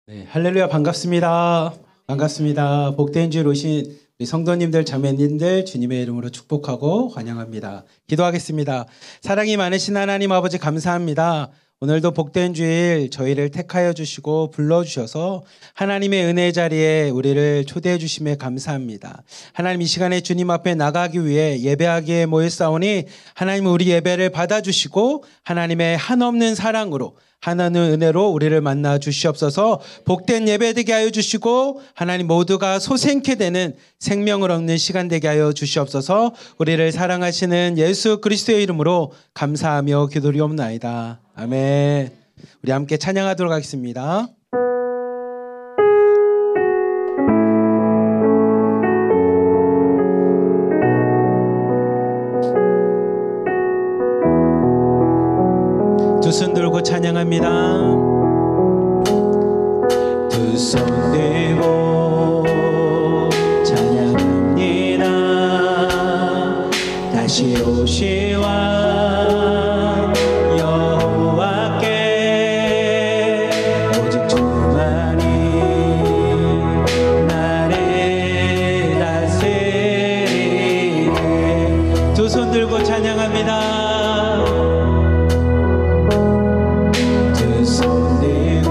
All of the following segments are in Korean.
네, 할렐루야 반갑습니다. 반갑습니다. 복된 주일 오신 우리 성도님들, 자매님들 주님의 이름으로 축복하고 환영합니다. 기도하겠습니다. 사랑이 많으신 하나님 아버지 감사합니다. 오늘도 복된 주일 저희를 택하여 주시고 불러주셔서 하나님의 은혜의 자리에 우리를 초대해 주심에 감사합니다. 하나님, 이 시간에 주님 앞에 나가기 위해 예배하기에 모였사오니 하나님, 우리 예배를 받아주시고 하나님의 한없는 사랑으로 하나님의 은혜로 우리를 만나 주시옵소서. 복된 예배 되게 하여 주시고 하나님, 모두가 소생케 되는 생명을 얻는 시간 되게 하여 주시옵소서. 우리를 사랑하시는 예수 그리스도의 이름으로 감사하며 기도리옵나이다. 아멘. 우리 함께 찬양하도록 하겠습니다. 두 손 들고 찬양합니다. 두 손 들고 찬양합니다. 다시 오시와 여호와께 오직 주만이 나를 다스리네. 두 손 들고 찬양합니다. 두 손 들고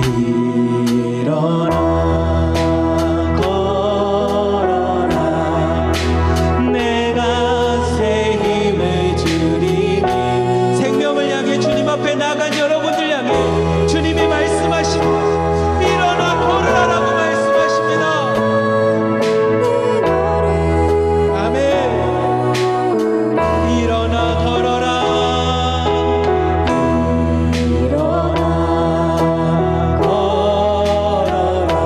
일어나 걸어라 내가 새 힘을 주리니 생명을 향해 주님 앞에 나간 여러분들 향해 주님이 말씀하신 일어나 걸어라라고 말씀하십니다. 아멘. 일어나 걸어라 일어나 걸어라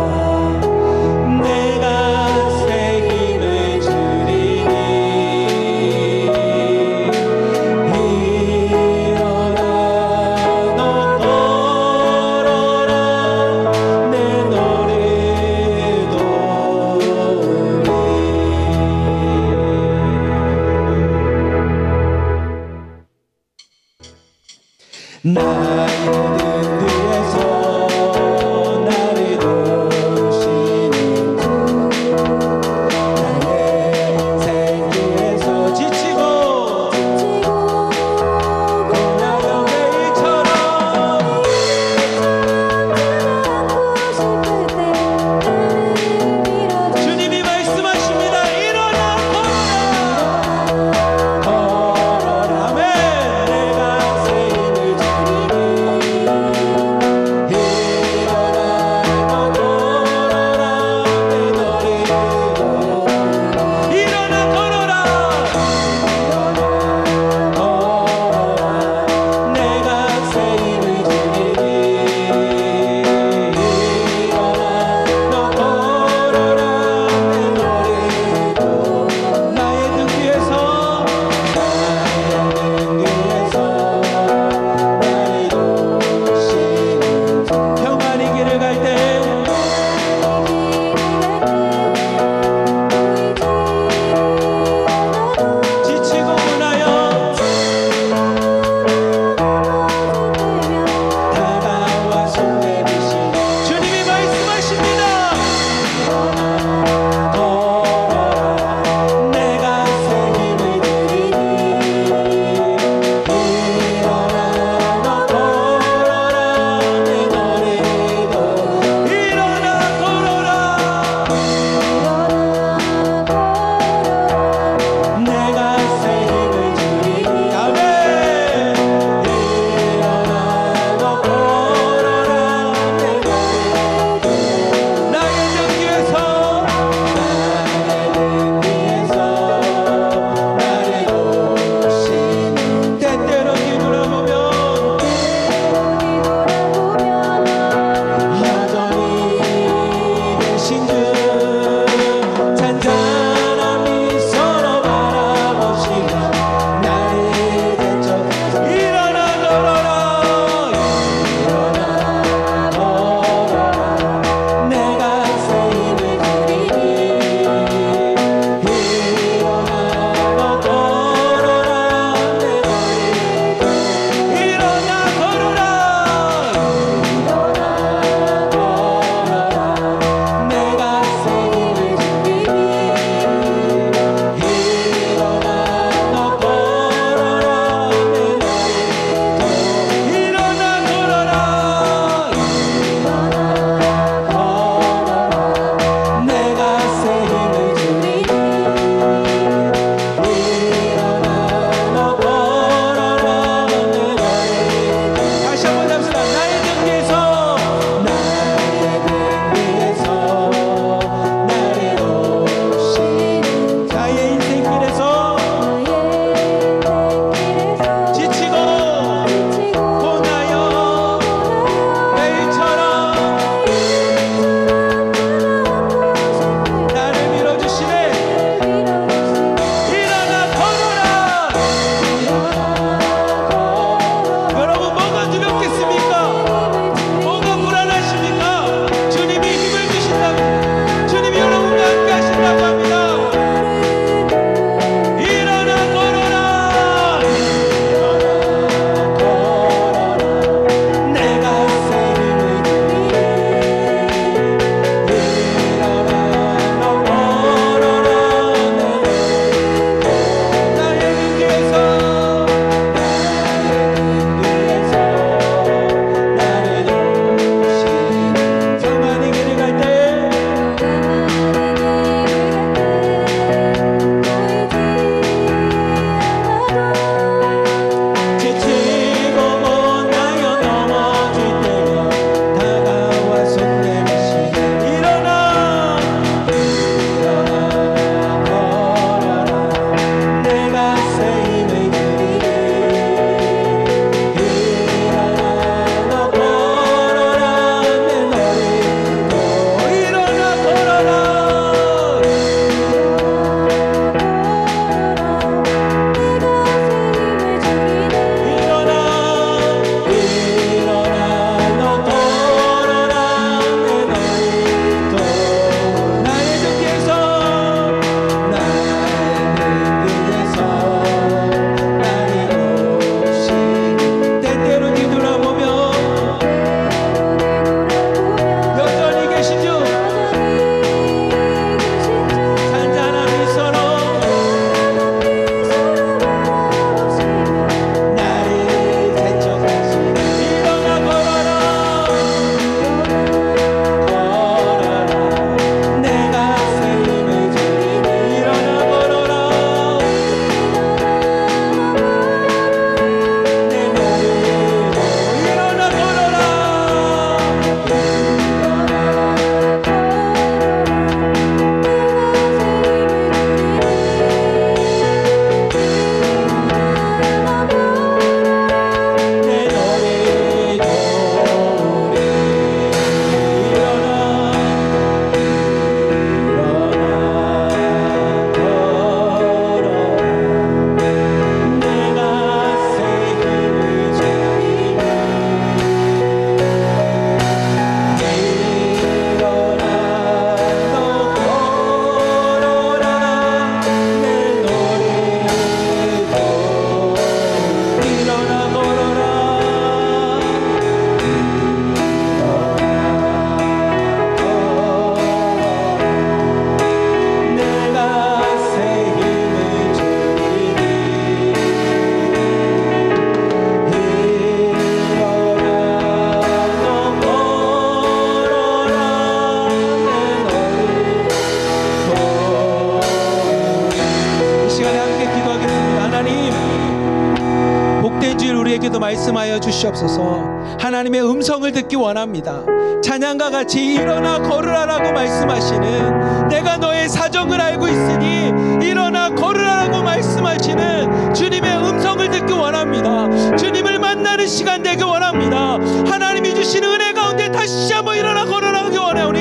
말씀하여 주시옵소서. 하나님의 음성을 듣기 원합니다. 찬양과 같이 일어나 걸으라라고 말씀하시는, 내가 너의 사정을 알고 있으니 일어나 걸으라라고 말씀하시는 주님의 음성을 듣기 원합니다. 주님을 만나는 시간 되기 원합니다. 하나님이 주시는 은혜 가운데 다시 한번 일어나 걸어나가기 원하오니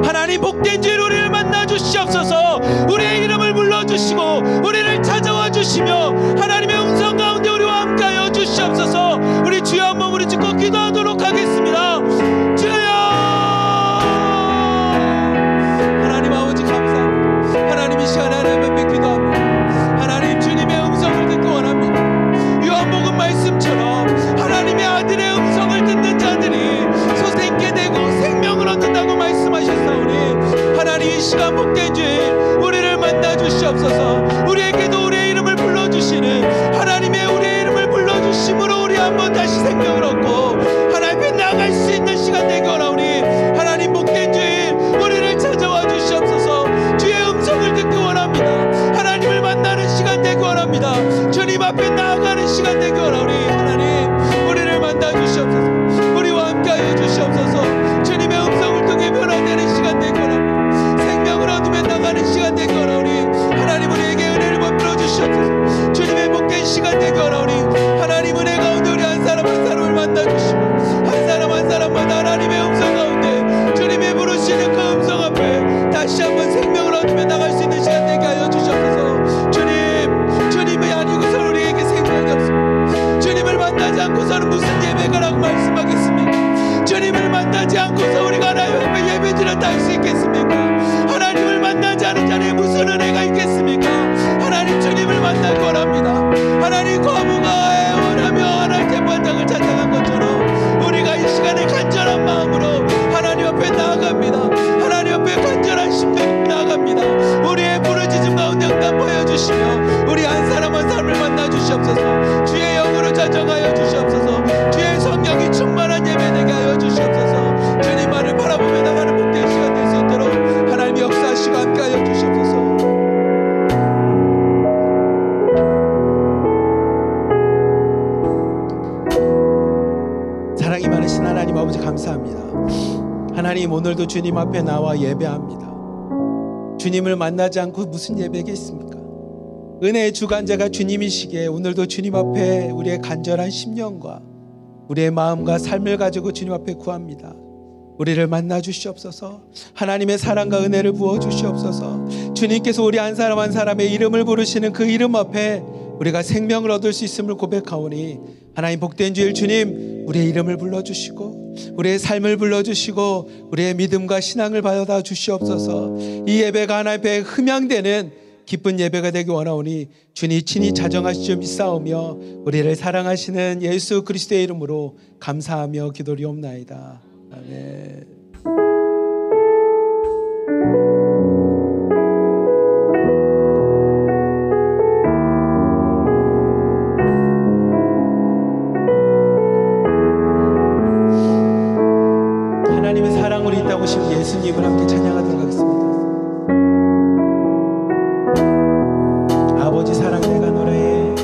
하나님 복된 주일 우리를 만나 주시옵소서. 우리의 이름을 불러주시고 우리를 찾아와 주시며 하나님의 음성 가운데 우리와 함께하여 주시옵소서. 우리 주여 한번 우리 짓고 기도하도록 하겠습니다. 주여, 하나님 아버지 감사합니다. 하나님 이 시간에 하나님 앞에 기도합니다. 하나님 주님의 음성을 듣기 원합니다. 요한복음 말씀처럼 하나님의 아들의 음성을 듣는 자들이 소생케 되고 생명을 얻는다고 말씀하셨사오니 하나님 이 시간 복된 주일 우리를 만나 주시옵소서. 우리에게도 우리의 이름을 불러주시는 하나님의 우리의 이름을 불러주심으로 우리 한번 다시 생명을 얻고 하나님 앞에 나아갈 수 있는 시간 되기 원하오니 하나님 복된 주일 우리를 찾아와 주시옵소서. 주의 음성을 듣기 원합니다. 하나님을 만나는 시간 되기 원합니다. 주님 앞에 나아가는 시간 되기 원하오니 하나님 우리를 만나 주시옵소서. 우리와 함께하여 주시옵소서. 주님의 음성을 통해 변화되는 시간 되기 원합니다. 생명을 얻으며 나가는 시간 되기 원하오니 하나님 우리에게 은혜를 베풀어 주시옵소서. 주님의 복된 시간 되기 원하오니 하나님 은혜 가운데 우리 한 사람 한 사람을 만나 주시고 한 사람 한 사람마다 하나님의 음성 가운데 주님의 부르시는 그 음성 앞에 다시 한번 생명을 얻으며 나갈 수 있는 시간 되게 하여 주시옵소서. 주님이 아니고서는 우리에게 생명이 없습니다. 주님을 만나지 않고서는 무슨 예배가라고 말씀하겠습니까? 주님을 만나지 않고서 우리가 하나님 앞에 예배드렸다 할 수 있겠습니까? 하나님을 만나지 않은 자리에 무슨 은혜가 있겠습니까? 하나님 주님을 만날 거랍니다. 하나님 과부가 애원하며 하나님 재판장을 찾아간 것처럼 우리가 이 시간에 간절한 마음으로 하나님 앞에 나아갑니다. 하나님 앞에 간절한 심령으로 나아갑니다. 우리의 부르짖음 가운데 응답하여 주시며 우리 한 사람 한 사람을 만나 주시옵소서. 주의 영으로 자정하여 주시옵소서. 주의 성령이 충만한 예배 되게 하여 주시옵소서. 주님만을 바라보며 나가는 복된 시간 될 수 있도록 하나님 역사하시고 함께하여 주시옵소서. 사랑이 많으신 하나님 아버지 감사합니다. 하나님 오늘도 주님 앞에 나와 예배합니다. 주님을 만나지 않고 무슨 예배겠습니까? 은혜의 주관자가 주님이시기에 오늘도 주님 앞에 우리의 간절한 심령과 우리의 마음과 삶을 가지고 주님 앞에 구합니다. 우리를 만나 주시옵소서. 하나님의 사랑과 은혜를 부어 주시옵소서. 주님께서 우리 한 사람 한 사람의 이름을 부르시는 그 이름 앞에 우리가 생명을 얻을 수 있음을 고백하오니 하나님 복된 주일 주님 우리의 이름을 불러주시고 우리의 삶을 불러주시고 우리의 믿음과 신앙을 받아 주시옵소서. 이 예배가 하나님 앞에 흠양되는 기쁜 예배가 되기 원하오니 주님 친히 자정하시며 믿사오며 우리를 사랑하시는 예수 그리스도의 이름으로 감사하며 기도리옵나이다. 아멘. 하나님의 사랑으로 있다고 하신 예수님을 함께 찬양하도록 하겠습니다. 아버지 사랑 내가 노래해.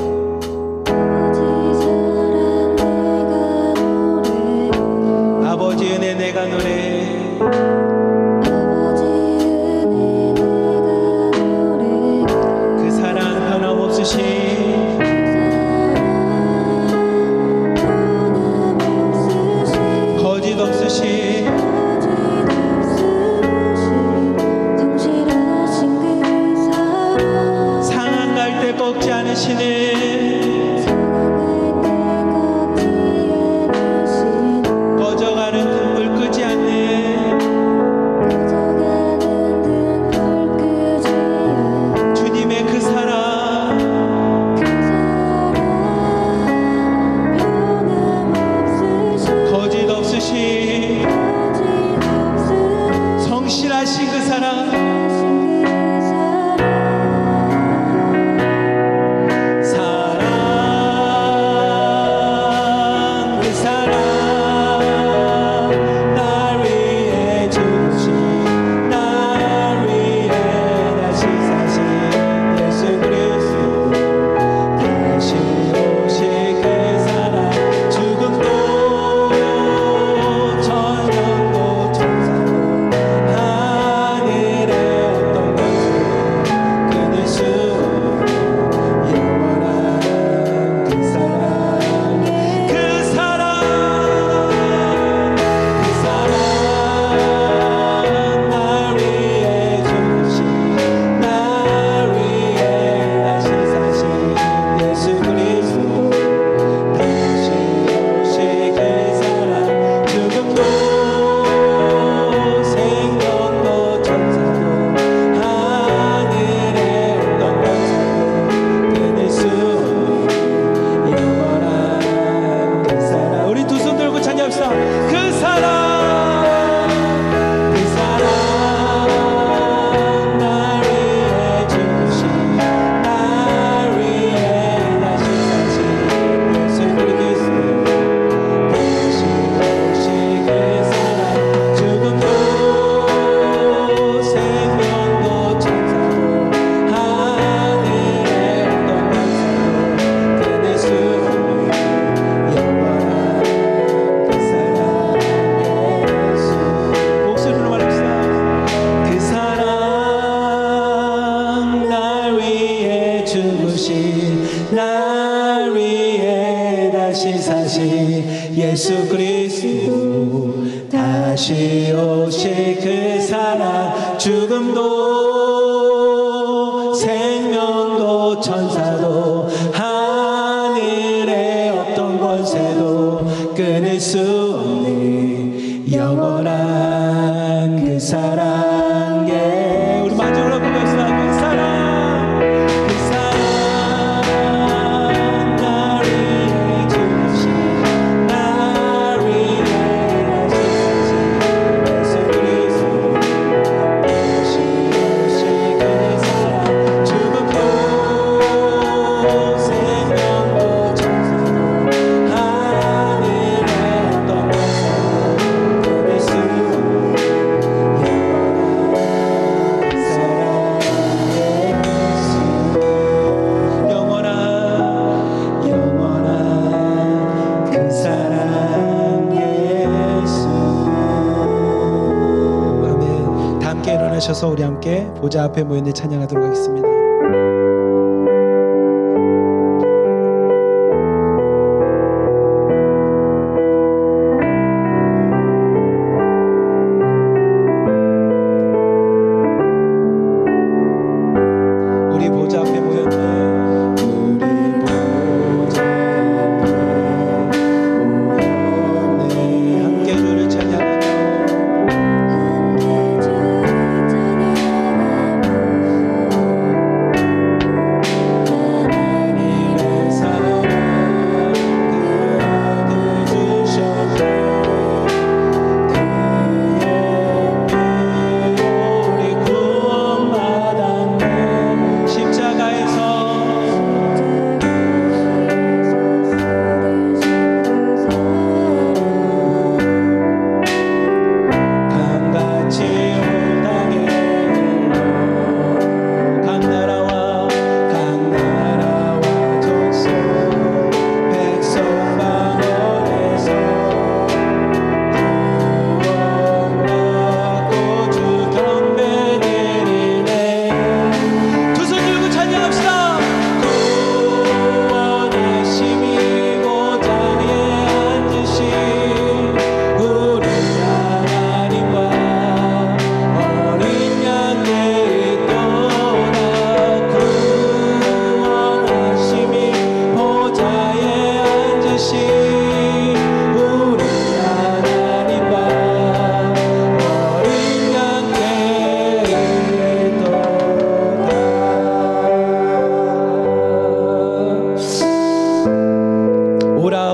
아버지 은혜 내가 노래해. 그 사랑 변함없으신 거짓 없으신 상한 갈 때 꺾지 않으시는 꺼져가는 등불 끄지 않는 주님의 그 사랑 같이 오실 그 사랑, 죽음도 생명도 천사도 하늘의 어떤 권세도 끊을 수 없는 영원한 그 사랑. 예, 우리 마지막으로 부르겠습니다. 그 사랑, 그 사랑, 나를 위해 주신, 나를 위해 하신 예수 그리스도, 오신 그 사랑, 죽음도 생명도 천사도 하늘의 어떤 권세도 끊을 수 일어나셔서 우리 함께 보좌 앞에 모였는 찬양하도록 하겠습니다. 우리 보좌 앞에 모였네. 우리 보좌 앞에 모였네. 함께 주를 찬양하며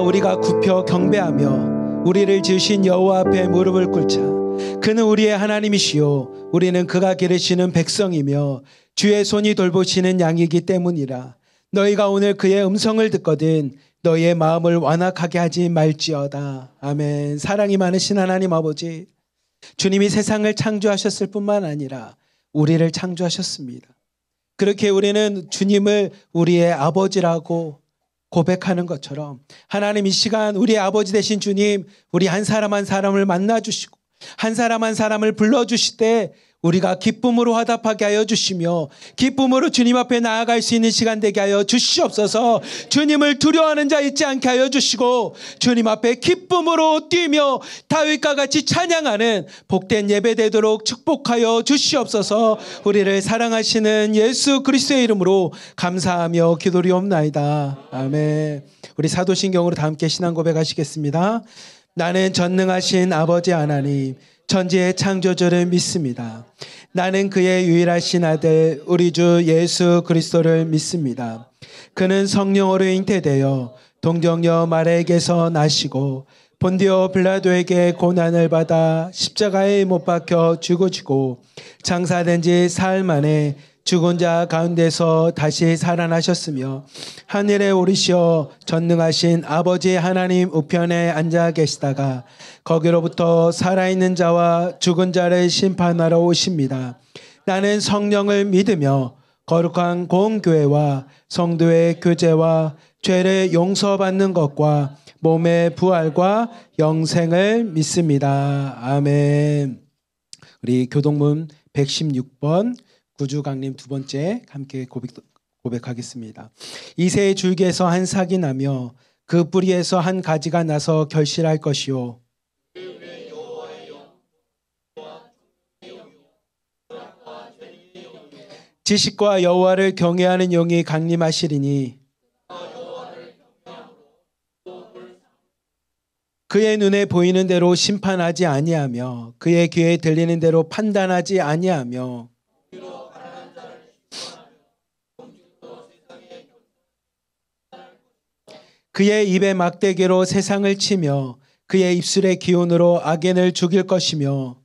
우리가 굽혀 경배하며 우리를 지으신 여호와 앞에 무릎을 꿇자. 그는 우리의 하나님이시요 우리는 그가 기르시는 백성이며 주의 손이 돌보시는 양이기 때문이라. 너희가 오늘 그의 음성을 듣거든 너희의 마음을 완악하게 하지 말지어다. 아멘. 사랑이 많으신 하나님 아버지, 주님이 세상을 창조하셨을 뿐만 아니라 우리를 창조하셨습니다. 그렇게 우리는 주님을 우리의 아버지라고 고백하는 것처럼 하나님 이 시간 우리의 아버지 되신 주님, 우리 한 사람 한 사람을 만나주시고 한 사람 한 사람을 불러주실 때 우리가 기쁨으로 화답하게 하여 주시며 기쁨으로 주님 앞에 나아갈 수 있는 시간 되게 하여 주시옵소서. 주님을 두려워하는 자 있지 않게 하여 주시고 주님 앞에 기쁨으로 뛰며 다윗과 같이 찬양하는 복된 예배 되도록 축복하여 주시옵소서. 우리를 사랑하시는 예수 그리스도의 이름으로 감사하며 기도리옵나이다. 아멘. 우리 사도신경으로 다 함께 신앙 고백하시겠습니다. 나는 전능하신 아버지 하나님 천지의 창조주를 믿습니다. 나는 그의 유일하신 아들 우리 주 예수 그리스도를 믿습니다. 그는 성령으로 잉태되어 동정녀 마리아에게서 나시고 본디오 빌라도에게 고난을 받아 십자가에 못 박혀 죽어지고 장사된 지 사흘 만에 죽은 자 가운데서 다시 살아나셨으며 하늘에 오르시어 전능하신 아버지 하나님 우편에 앉아 계시다가 거기로부터 살아있는 자와 죽은 자를 심판하러 오십니다. 나는 성령을 믿으며 거룩한 공교회와 성도의 교제와 죄를 용서받는 것과 몸의 부활과 영생을 믿습니다. 아멘. 우리 교동문 116번 구주강림 두 번째 함께 고백하겠습니다. 이새의 줄기에서 한 삭이 나며 그 뿌리에서 한 가지가 나서 결실할 것이요 지식과 여호와를 경외하는 영이 강림하시리니 그의 눈에 보이는 대로 심판하지 아니하며 그의 귀에 들리는 대로 판단하지 아니하며 그의 입에 막대기로 세상을 치며 그의 입술의 기운으로 악인을 죽일 것이며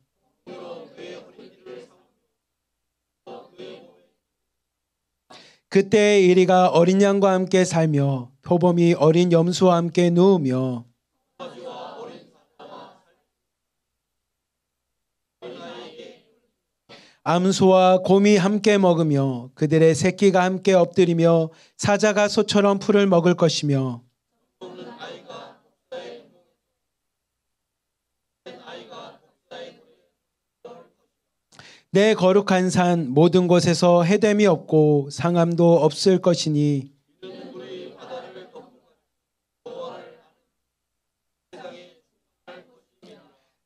그때의 이리가 어린 양과 함께 살며 표범이 어린 염소와 함께 누우며 암소와 곰이 함께 먹으며 그들의 새끼가 함께 엎드리며 사자가 소처럼 풀을 먹을 것이며 내 거룩한 산 모든 곳에서 해됨이 없고 상함도 없을 것이니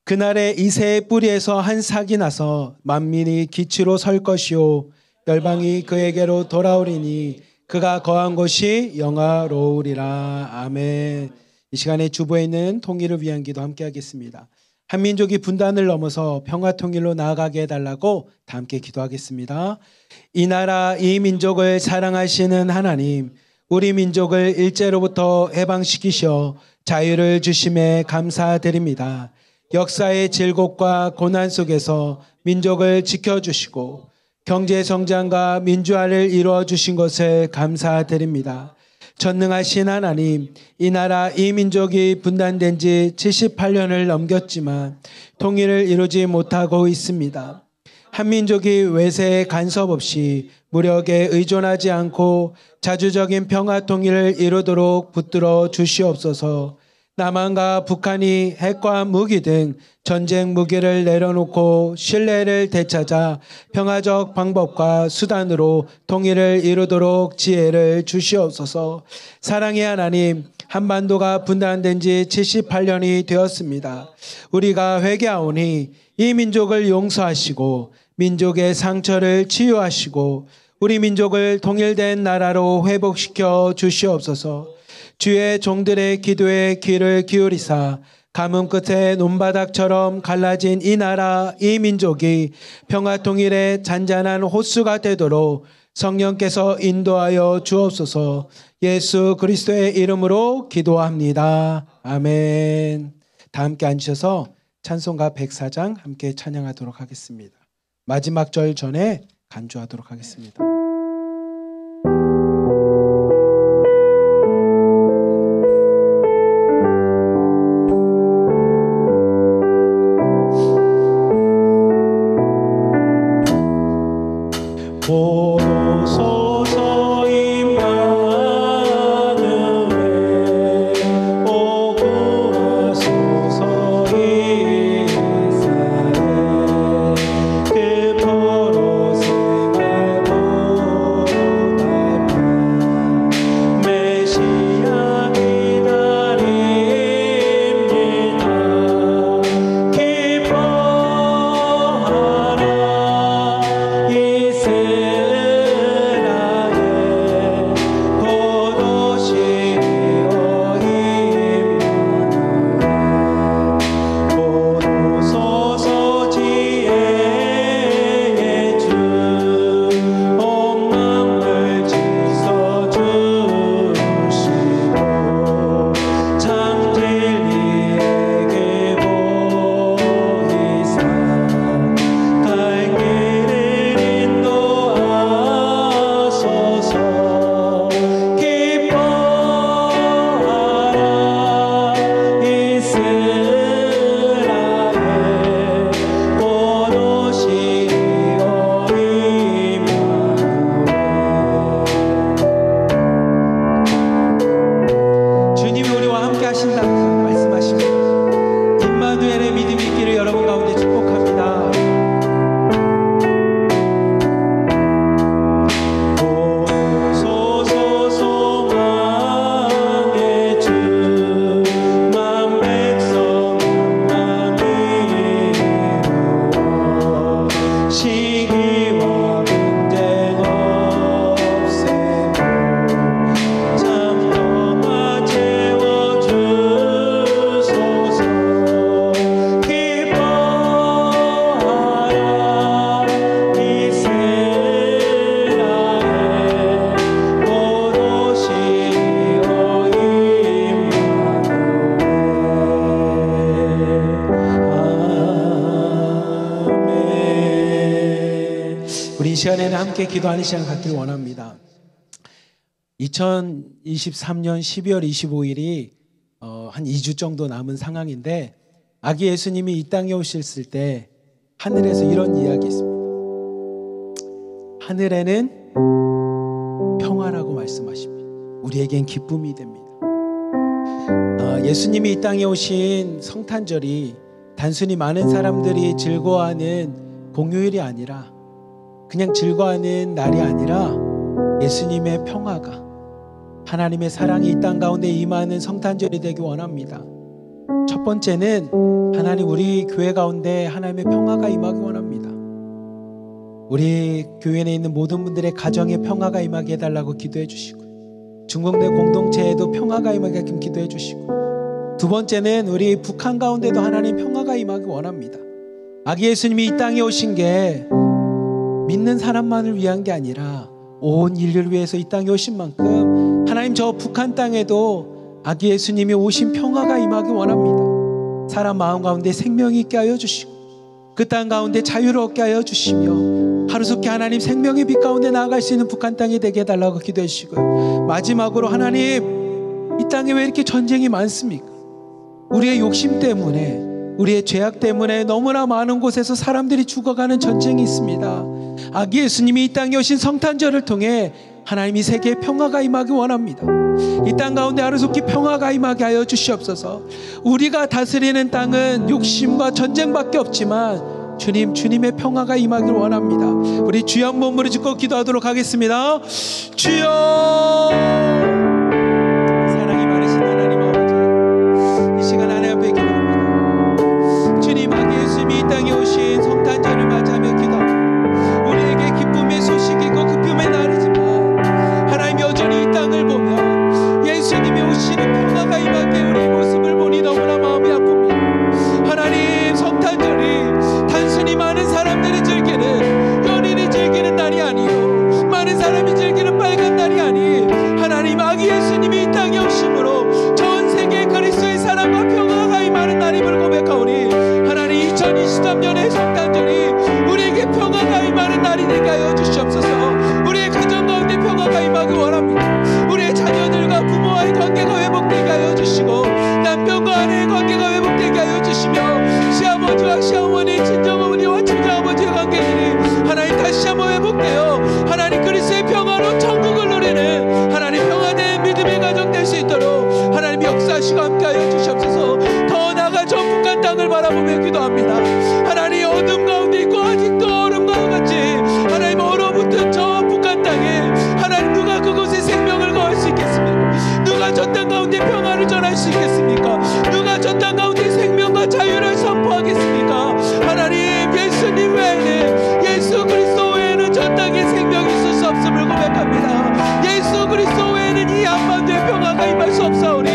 그날에 이새의 뿌리에서 한 삭이 나서 만민이 기치로 설 것이요 열방이 그에게로 돌아오리니 그가 거한 곳이 영화로우리라. 아멘. 이 시간에 주보에 있는 통일을 위한 기도 함께 하겠습니다. 한민족이 분단을 넘어서 평화 통일로 나아가게 해달라고 다 함께 기도하겠습니다. 이 나라 이 민족을 사랑하시는 하나님, 우리 민족을 일제로부터 해방시키셔 자유를 주심에 감사드립니다. 역사의 질곡과 고난 속에서 민족을 지켜주시고 경제 성장과 민주화를 이루어 주신 것을 감사드립니다. 전능하신 하나님, 이 나라 이 민족이 분단된 지 78년을 넘겼지만 통일을 이루지 못하고 있습니다. 한민족이 외세의 간섭 없이 무력에 의존하지 않고 자주적인 평화 통일을 이루도록 붙들어 주시옵소서. 남한과 북한이 핵과 무기 등 전쟁 무기를 내려놓고 신뢰를 되찾아 평화적 방법과 수단으로 통일을 이루도록 지혜를 주시옵소서. 사랑의 하나님, 한반도가 분단된 지 78년이 되었습니다. 우리가 회개하오니 이 민족을 용서하시고 민족의 상처를 치유하시고 우리 민족을 통일된 나라로 회복시켜 주시옵소서. 주의 종들의 기도에 귀를 기울이사 가뭄 끝에 논바닥처럼 갈라진 이 나라 이 민족이 평화 통일의 잔잔한 호수가 되도록 성령께서 인도하여 주옵소서. 예수 그리스도의 이름으로 기도합니다. 아멘. 다 함께 앉으셔서 찬송가 104장 함께 찬양하도록 하겠습니다. 마지막 절 전에 간주하도록 하겠습니다. 보소서 임마누엘 오고 와소서 이스라엘 그토록 생하고 시간에는 함께 기도하는 시간 갖기를 원합니다. 2023년 12월 25일이 한 2주 정도 남은 상황인데, 아기 예수님이 이 땅에 오셨을 때 하늘에서 이런 이야기 있습니다. 하늘에는 평화라고 말씀하십니다. 우리에겐 기쁨이 됩니다. 예수님이 이 땅에 오신 성탄절이 단순히 많은 사람들이 즐거워하는 공휴일이 아니라, 그냥 즐거워하는 날이 아니라 예수님의 평화가, 하나님의 사랑이 이 땅 가운데 임하는 성탄절이 되기 원합니다. 첫 번째는 하나님, 우리 교회 가운데 하나님의 평화가 임하기 원합니다. 우리 교회 내에 있는 모든 분들의 가정에 평화가 임하게 해달라고 기도해 주시고, 중국내 공동체에도 평화가 임하게 기도해 주시고, 두 번째는 우리 북한 가운데도 하나님 평화가 임하기 원합니다. 아기 예수님이 이 땅에 오신 게 믿는 사람만을 위한 게 아니라 온 인류를 위해서 이 땅에 오신 만큼 하나님, 저 북한 땅에도 아기 예수님이 오신 평화가 임하기 원합니다. 사람 마음 가운데 생명이 있게 하여 주시고, 그 땅 가운데 자유를 얻게 하여 주시며, 하루속히 하나님 생명의 빛 가운데 나아갈 수 있는 북한 땅이 되게 해달라고 기도해 주시고요. 마지막으로 하나님, 이 땅에 왜 이렇게 전쟁이 많습니까? 우리의 욕심 때문에, 우리의 죄악 때문에 너무나 많은 곳에서 사람들이 죽어가는 전쟁이 있습니다. 아기 예수님이 이 땅에 오신 성탄절을 통해 하나님, 이 세계에 평화가 임하기 원합니다. 이 땅 가운데 하루속히 평화가 임하게 하여 주시옵소서. 우리가 다스리는 땅은 욕심과 전쟁밖에 없지만 주님의 평화가 임하기를 원합니다. 우리 주여 한번 부르짖고 기도하도록 하겠습니다. 주여, 사랑이 많으신 하나님 아버지, 이 시간 하나님 앞에 기도합니다. 주님, 아기 예수님이 이 땅에 오신 성탄절을 맞이하며 기도합니다. 우리에게 기쁨의 소식이고 기쁨의 날이지만 하나님, 여전히 이 땅을 보며 예수님이 오시는 평화가 임하게 우리의 모습을 보니 너무나 마음이 아픕니다. 하나님, 성탄절이 단순히 많은 사람들이 즐기는, 연인이 즐기는 날이 아니요, 많은 사람이 즐기는 빨간 날이 아니, 하나님, 아기 예수님이 이 땅에 오심으로 전 세계 그리스도의 사랑과 평화가 임하는 날임을 고백하오니, 하나님, 2023년의 성탄절이 우리에게 평화가 임하는 날이 되게 하여 주시옵소서. 우리의 가정 가운데 평화가 임하기 원합니다. 우리의 자녀들과 부모와의 관계가 회복되게 하여 주시고, 남편과 아내의 관계가 회복되게 하여 주시며, 시아버지와 시어머니, 친정어머니와 친정아버지의 관계들이 하나님 다시 한번 회복되어 하나님 그리스도의 평화로 천국을 누리는 하나님 평화된 믿음의 가정 될 수 있도록 하나님 역사하시고 함께하여 주시옵소서. 더 나아가 저 북한 땅을 바라보며 기도합니다. 하나님, 어둠 가운데 있고 아직도 얼음과 같이 하나님 얼어붙은 저 북한 땅에 하나님, 누가 그곳에 생명을 거할 수 있겠습니까? 누가 저 땅 가운데 평화를 전할 수 있겠습니까? 누가 저 땅 가운데 생명과 자유를 선포하겠습니까? 하나님, 예수님 외에는, 예수 그리스도 외에는 저 땅에 생명이 있을 수 없음을 고백합니다. 예수 그리스도 외에는 이 한반도의 평화가 임할 수 없사오니,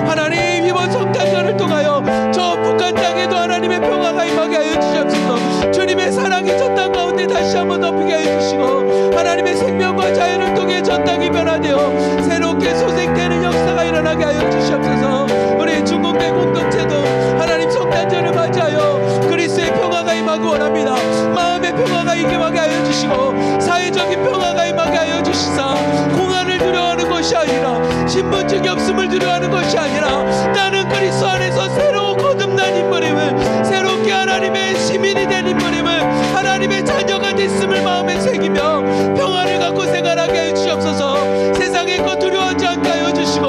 하나님, 이번 성탄절을 통하여 저 북한 땅에도 하나님의 평화가 임하게 하여 주시옵소서. 주님의 사랑이 저 땅 가운데 다시 한번 덮이게 하여 주시고, 하나님의 생명과 자유를 통해 저 땅이 변화되어 새롭게 소생되는 역사가 일어나게 하여 주시옵소서. 우리 중국내 공동체도 하나님, 성탄절을 맞이하여 그리스도의 평화가 임하기 원합니다. 마음의 평화가 임하게 하여 주시고, 사회적인 평화가 임하게 하여 주시사, 공안을 두려워하는 것이 아니라, 신분증이 없음을 두려워하는 것이 아니라, 나는 그리스도 안에서 새로 거듭난 인물임을, 새롭게 하나님의 시민이 된 인물임을, 하나님의 자녀가 됐음을 마음에 새기며 평화를 갖고 생활하게 하여 주시옵소서. 세상의 것 두려워하지 않게 하여 주시고,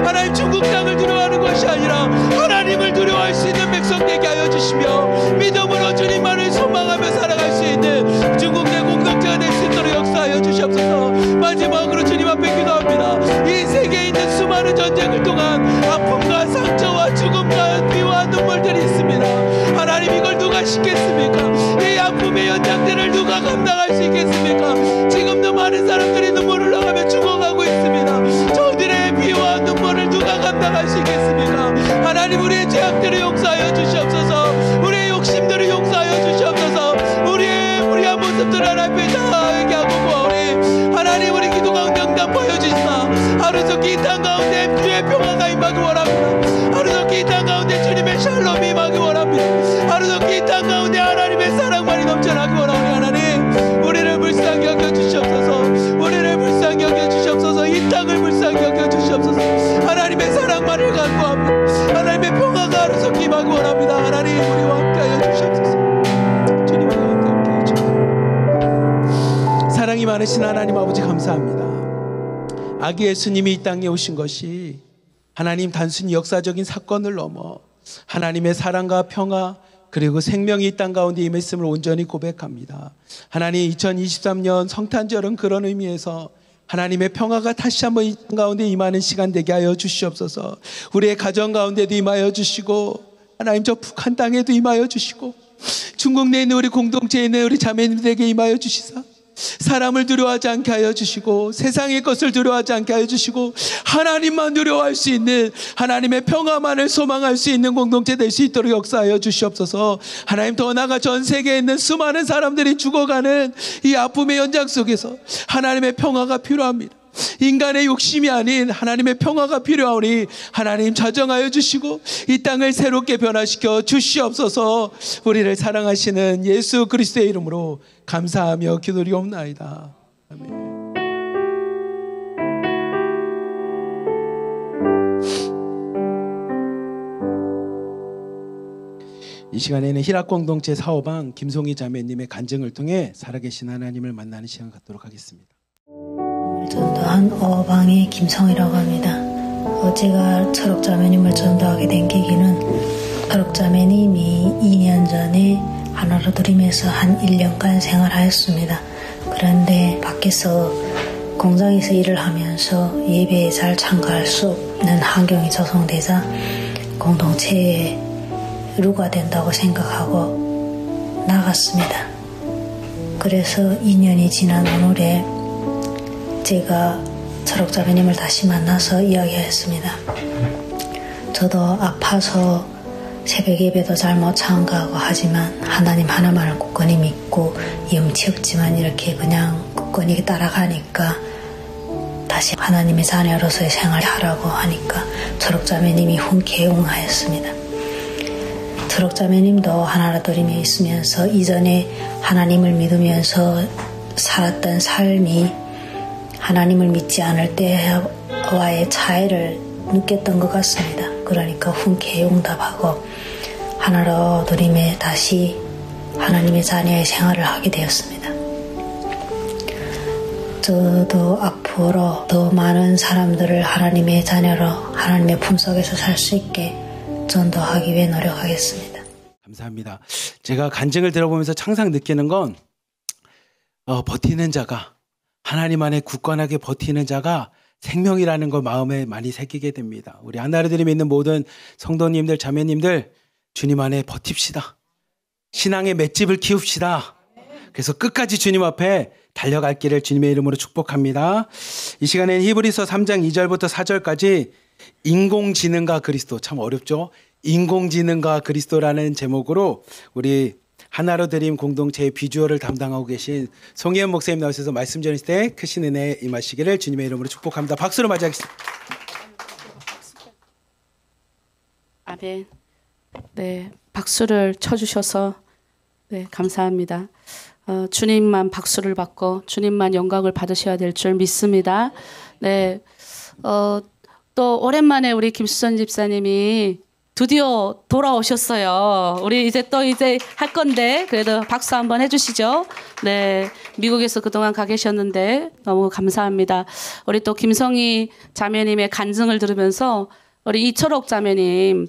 하나님, 중국 땅을 두려워하는 것이 아니라 하나님을 두려워할 수 있는 백성 되게 하여 주시며, 믿음으로 주님만을 소망하며 살아갈 수 있는 중국내 공동체가 될 수 있도록 역사하여 주시옵소서. 마지막으로 주님 앞에 기도합니다. 이 세계에 있는 수많은 전쟁을 통한 아픔과 상처와 죽음과 비와 눈물들이 있습니다. 하나님, 이걸 누가 씻겠습니까? 이 아픔의 연장들을 누가 감당할 수 있겠습니까? 지금도 많은 사람들이 눈물을 흘려가며 죽어가고 있습니다. 저들의 비와 눈물을 누가 감당할 수 있겠습니까? 하나님, 우리의 죄악들을 용서하여 주시옵소서. 우리의 욕심들을 용서하여 주시옵소서. 우리의 무리한 모습들을 하나님 다 얘기하고 보아오니, 하나님, 우리 기도 가운데 응답하여 주시사, 하루속히 이 땅 가운데 주의 평화가 임하기 원합니다. 하루속히 이 땅 가운데 주님의 샬롬이 임하기 원합니다. 하루속히 이 땅 가운데 하나님의 사랑만이 넘쳐나기 원하오니, 하나님, 우리를 불쌍히 많으신 하나님 아버지 감사합니다. 아기 예수님이 이 땅에 오신 것이 하나님 단순히 역사적인 사건을 넘어 하나님의 사랑과 평화 그리고 생명이 이 땅 가운데 임했음을 온전히 고백합니다. 하나님 2023년 성탄절은 그런 의미에서 하나님의 평화가 다시 한번 이 땅 가운데 임하는 시간 되게 하여 주시옵소서. 우리의 가정 가운데도 임하여 주시고 하나님 저 북한 땅에도 임하여 주시고 중국 내에 있는 우리 공동체에 있는 우리 자매님들에게 임하여 주시사 사람을 두려워하지 않게 하여 주시고 세상의 것을 두려워하지 않게 하여 주시고 하나님만 두려워할 수 있는 하나님의 평화만을 소망할 수 있는 공동체 될 수 있도록 역사하여 주시옵소서. 하나님 더 나아가 전 세계에 있는 수많은 사람들이 죽어가는 이 아픔의 현장 속에서 하나님의 평화가 필요합니다. 인간의 욕심이 아닌 하나님의 평화가 필요하오니 하나님 자정하여 주시고 이 땅을 새롭게 변화시켜 주시옵소서. 우리를 사랑하시는 예수 그리스도의 이름으로 감사하며 기도리옵나이다. 아멘. 이 시간에는 희락공동체 사업왕 김송희 자매님의 간증을 통해 살아계신 하나님을 만나는 시간 갖도록 하겠습니다. 전도한 어방의 김성이라고 합니다. 제가 철옥자매님을 전도하게 된 계기는 철옥자매님이 2년 전에 하나로 드림에서 한 1년간 생활하였습니다. 그런데 밖에서 공장에서 일을 하면서 예배에 잘 참가할 수 없는 환경이 조성되자 공동체에 루가 된다고 생각하고 나갔습니다. 그래서 2년이 지난 오늘에 제가 철옥자매님을 다시 만나서 이야기했습니다. 저도 아파서 새벽 예배도 잘 못 참가하고 하지만 하나님 하나만을 굳건히 믿고 염치 없지만 이렇게 그냥 굳건히 따라가니까 다시 하나님의 자녀로서의 생활을 하라고 하니까 철옥자매님이 흔쾌히 응하였습니다. 철옥자매님도 하나로 드림에 있으면서 이전에 하나님을 믿으면서 살았던 삶이 하나님을 믿지 않을 때와의 차이를 느꼈던 것 같습니다. 그러니까 흔쾌히 응답하고 하나로 드림에 다시 하나님의 자녀의 생활을 하게 되었습니다. 저도 앞으로 더 많은 사람들을 하나님의 자녀로 하나님의 품속에서 살 수 있게 전도하기 위해 노력하겠습니다. 감사합니다. 제가 간증을 들어보면서 항상 느끼는 건 버티는 자가 하나님 안에 굳건하게 버티는 자가 생명이라는 걸 마음에 많이 새기게 됩니다. 우리 하나로 드림에 있는 모든 성도님들 자매님들 주님 안에 버팁시다. 신앙의 맷집을 키웁시다. 그래서 끝까지 주님 앞에 달려갈 길을 주님의 이름으로 축복합니다. 이 시간에는 히브리서 3장 2절부터 4절까지 인공지능과 그리스도, 참 어렵죠. 인공지능과 그리스도라는 제목으로 우리 하나로 드림 공동체의 비주얼을 담당하고 계신 송혜연 목사님 나오셔서 말씀 전하실 때 크신 은혜 임하시기를 주님의 이름으로 축복합니다. 박수로 맞이하겠습니다. 아멘. 네, 박수를 쳐주셔서 네, 감사합니다. 주님만 박수를 받고 주님만 영광을 받으셔야 될 줄 믿습니다. 네, 또 오랜만에 우리 김수선 집사님이 드디어 돌아오셨어요. 우리 이제 할 건데 그래도 박수 한번 해주시죠. 네, 미국에서 그동안 가 계셨는데 너무 감사합니다. 우리 또 김성희 자매님의 간증을 들으면서 우리 이철옥 자매님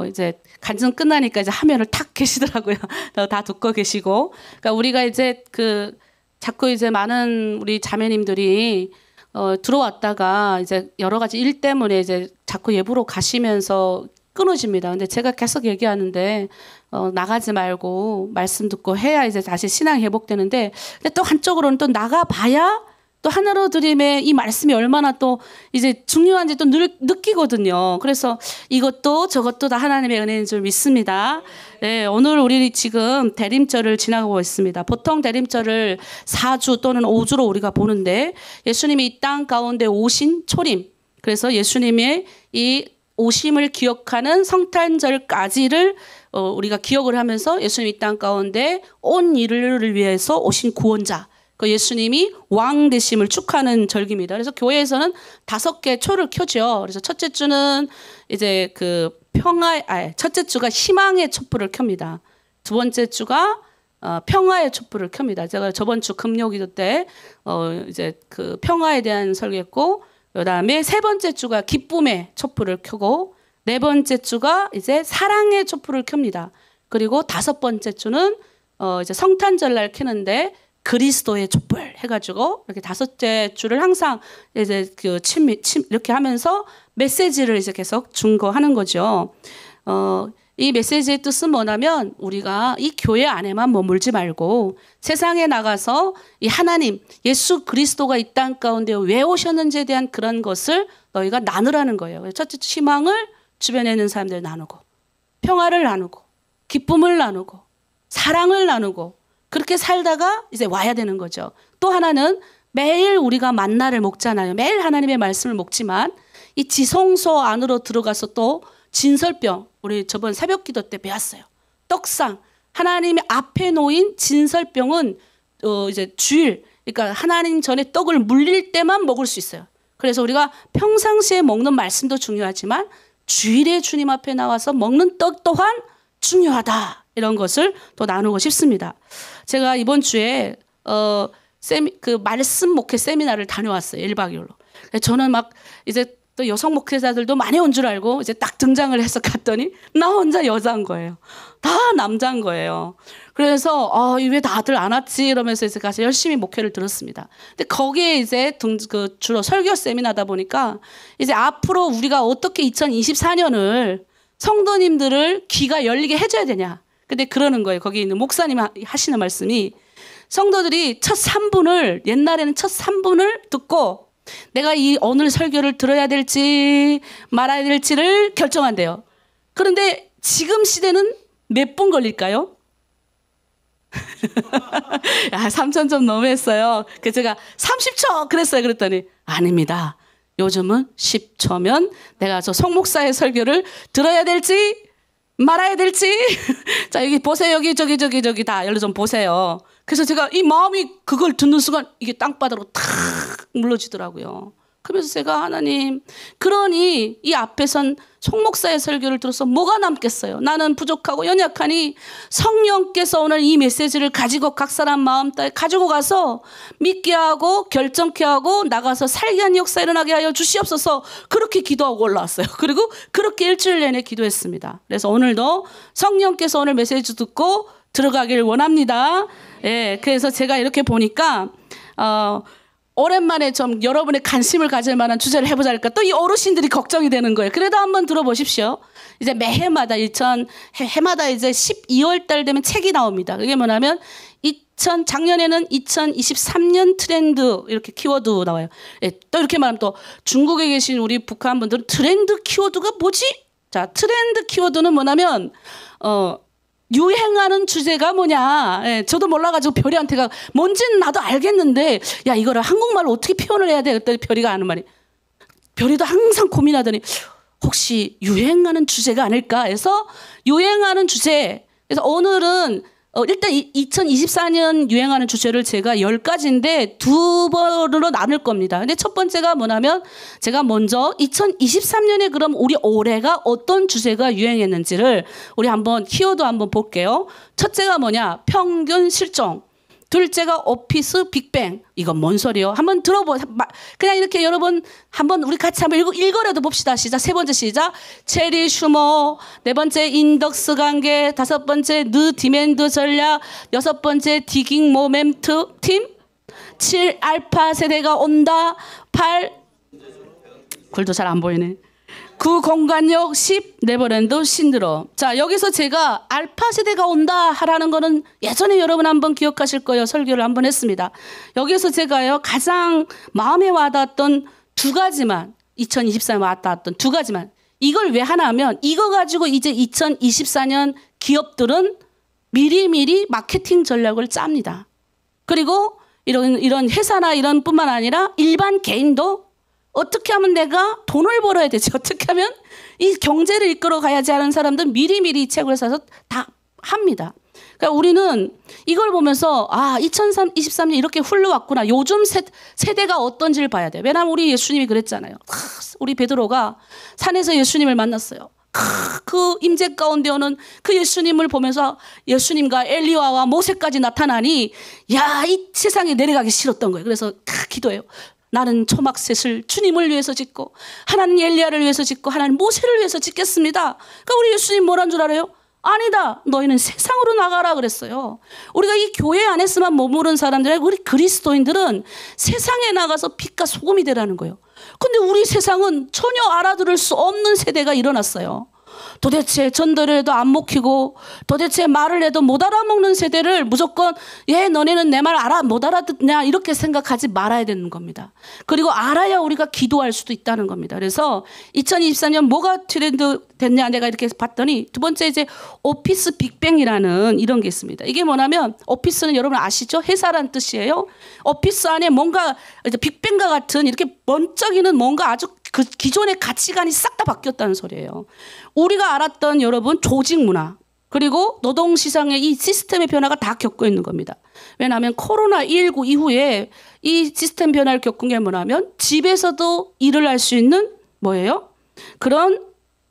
이제 간증 끝나니까 이제 화면을 탁 계시더라고요. 다 듣고 계시고. 그러니까 우리가 이제 자꾸 이제 많은 우리 자매님들이 들어왔다가 이제 여러 가지 일 때문에 이제 자꾸 예부로 가시면서 끊어집니다. 근데 제가 계속 얘기하는데 나가지 말고 말씀 듣고 해야 이제 다시 신앙이 회복되는데, 근데 또 한쪽으로는 또 나가봐야 또 하나로 드림의 이 말씀이 얼마나 또 이제 중요한지 또 느끼거든요. 그래서 이것도 저것도 다 하나님의 은혜인 줄 믿습니다. 네, 오늘 우리 지금 대림절을 지나가고 있습니다. 보통 대림절을 4주 또는 5주로 우리가 보는데 예수님이 이 땅 가운데 오신 초림, 그래서 예수님의 이 오심을 기억하는 성탄절까지를 우리가 기억을 하면서 예수님 이 땅 가운데 온 인류를 위해서 오신 구원자, 그 예수님이 왕 되심을 축하하는 절기입니다. 그래서 교회에서는 5개 초를 켜죠. 그래서 첫째 주는 이제 첫째 주가 희망의 촛불을 켭니다. 두 번째 주가 평화의 촛불을 켭니다. 제가 저번 주 금요기도 때 이제 그 평화에 대한 설교했고, 그다음에 세 번째 주가 기쁨의 촛불을 켜고, 네 번째 주가 이제 사랑의 촛불을 켭니다. 그리고 다섯 번째 주는 이제 성탄절날 켜는데 그리스도의 촛불 해가지고 이렇게 다섯째 주를 항상 이제 그 이렇게 하면서 메시지를 이제 계속 중거하는 거죠. 이 메시지의 뜻은 뭐냐면 우리가 이 교회 안에만 머물지 말고 세상에 나가서 이 하나님, 예수 그리스도가 이 땅 가운데 왜 오셨는지에 대한 그런 것을 너희가 나누라는 거예요. 첫째, 희망을 주변에 있는 사람들 나누고, 평화를 나누고, 기쁨을 나누고, 사랑을 나누고, 그렇게 살다가 이제 와야 되는 거죠. 또 하나는 매일 우리가 만나를 먹잖아요. 매일 하나님의 말씀을 먹지만 이 지성소 안으로 들어가서 또 진설병, 우리 저번 새벽 기도 때 배웠어요. 떡상, 하나님의 앞에 놓인 진설병은 이제 주일, 그러니까 하나님 전에 떡을 물릴 때만 먹을 수 있어요. 그래서 우리가 평상시에 먹는 말씀도 중요하지만 주일에 주님 앞에 나와서 먹는 떡 또한 중요하다. 이런 것을 또 나누고 싶습니다. 제가 이번 주에 그 말씀 목회 세미나를 다녀왔어요. 1박 2일로. 저는 막 이제 또 여성 목회자들도 많이 온 줄 알고 이제 딱 등장을 해서 갔더니 나 혼자 여자인 거예요. 다 남자인 거예요. 그래서 왜 다들 안 왔지 이러면서 이제 가서 열심히 목회를 들었습니다. 근데 거기에 이제 주로 설교 세미나다 보니까 이제 앞으로 우리가 어떻게 2024년을 성도님들을 귀가 열리게 해줘야 되냐. 근데 그러는 거예요. 거기 있는 목사님 하시는 말씀이 성도들이 첫 3분을 옛날에는 첫 3분을 듣고 내가 이 오늘 설교를 들어야 될지 말아야 될지를 결정한대요. 그런데 지금 시대는 몇 분 걸릴까요? 야, 3,000점 너무했어요. 그래서 제가 30초 그랬어요. 그랬더니 아닙니다. 요즘은 10초면 내가 저 송목사의 설교를 들어야 될지 말아야 될지 자 여기 보세요. 여기 저기 다 열로 좀 보세요. 그래서 제가 이 마음이 그걸 듣는 순간 이게 땅바닥으로 탁 물러지더라고요. 그래서 제가 하나님, 그러니 이 앞에선 송목사의 설교를 들어서 뭐가 남겠어요? 나는 부족하고 연약하니 성령께서 오늘 이 메시지를 가지고 각 사람 마음 따에 가지고 가서 믿게 하고 결정케 하고 나가서 살게 하는 역사 일어나게 하여 주시옵소서. 그렇게 기도하고 올라왔어요. 그리고 그렇게 일주일 내내 기도했습니다. 그래서 오늘도 성령께서 오늘 메시지 듣고 들어가길 원합니다. 예, 그래서 제가 이렇게 보니까 오랜만에 좀 여러분의 관심을 가질 만한 주제를 해보자 하니까 또 이 어르신들이 걱정이 되는 거예요. 그래도 한번 들어보십시오. 이제 매해마다 해마다 이제 12월 달 되면 책이 나옵니다. 그게 뭐냐면 작년에는 2023년 트렌드 이렇게 키워드 나와요. 예, 또 이렇게 말하면 또 중국에 계신 우리 북한 분들은 트렌드 키워드가 뭐지? 자, 트렌드 키워드는 뭐냐면 유행하는 주제가 뭐냐. 예, 저도 몰라가지고 별이한테가 뭔지는 나도 알겠는데 야 이거를 한국말로 어떻게 표현을 해야 돼? 그랬더니 별이가 아는 말이 별이도 항상 고민하더니 혹시 유행하는 주제가 아닐까 해서 유행하는 주제. 그래서 오늘은 일단 2024년 유행하는 주제를 제가 10가지인데 두 번으로 나눌 겁니다. 근데 첫 번째가 뭐냐면 제가 먼저 2023년에 그럼 우리 올해가 어떤 주제가 유행했는지를 우리 한번 키워드 한번 볼게요. 첫째가 뭐냐? 평균 실종. 둘째가 오피스 빅뱅. 이건 뭔 소리요? 한번 그냥 이렇게 여러분 한번 우리 같이 한번 읽어라도 봅시다. 시작. 세 번째 시작. 체리 슈머. 네 번째 인덕스 관계. 다섯 번째 느 디맨드 전략. 여섯 번째 디깅 모멘트 팀. 7 알파 세대가 온다. 8 글도 잘 안 보이네. 9 공간력. 10 네버랜드 신드롬. 자, 여기서 제가 알파 세대가 온다 하라는 거는 예전에 여러분 한번 기억하실 거예요. 설교를 한번 했습니다. 여기서 제가요 가장 마음에 와닿았던 두 가지만 2024년에 와닿았던 두 가지만 이걸 왜 하나 하면 이거 가지고 이제 2024년 기업들은 미리미리 마케팅 전략을 짭니다. 그리고 이런 회사나 이런 뿐만 아니라 일반 개인도 어떻게 하면 내가 돈을 벌어야 되지? 어떻게 하면 이 경제를 이끌어 가야지 하는 사람들은 미리미리 이 책을 사서 다 합니다. 그러니까 우리는 이걸 보면서 2023년 이렇게 흘러왔구나. 요즘 세대가 어떤지를 봐야 돼요. 왜냐하면 우리 예수님이 그랬잖아요. 우리 베드로가 산에서 예수님을 만났어요. 그 임재 가운데 오는 그 예수님을 보면서 예수님과 엘리야와 모세까지 나타나니 야, 이 세상에 내려가기 싫었던 거예요. 그래서 기도해요. 나는 초막셋을 주님을 위해서 짓고 하나님 엘리야를 위해서 짓고 하나님 모세를 위해서 짓겠습니다. 그러니까 우리 예수님 뭐란 줄 알아요? 아니다. 너희는 세상으로 나가라 그랬어요. 우리가 이 교회 안에서만 머무른 사람들, 우리 그리스도인들은 세상에 나가서 빛과 소금이 되라는 거예요. 근데 우리 세상은 전혀 알아들을 수 없는 세대가 일어났어요. 도대체 전도를 해도 안 먹히고 도대체 말을 해도 못 알아먹는 세대를 무조건 너네는 내 말 못 알아듣냐 이렇게 생각하지 말아야 되는 겁니다. 그리고 알아야 우리가 기도할 수도 있다는 겁니다. 그래서 2024년 뭐가 트렌드 됐냐 내가 이렇게 봤더니 두 번째 이제 오피스 빅뱅이라는 이런 게 있습니다. 이게 뭐냐면 오피스는 여러분 아시죠? 회사란 뜻이에요. 오피스 안에 뭔가 이제 빅뱅과 같은 이렇게 번쩍이는 뭔가 아주 그 기존의 가치관이 싹 다 바뀌었다는 소리예요. 우리가 알았던 여러분 조직 문화 그리고 노동시장의 이 시스템의 변화가 다 겪고 있는 겁니다. 왜냐하면 코로나19 이후에 이 시스템 변화를 겪은 게 뭐냐면 집에서도 일을 할 수 있는 뭐예요? 그런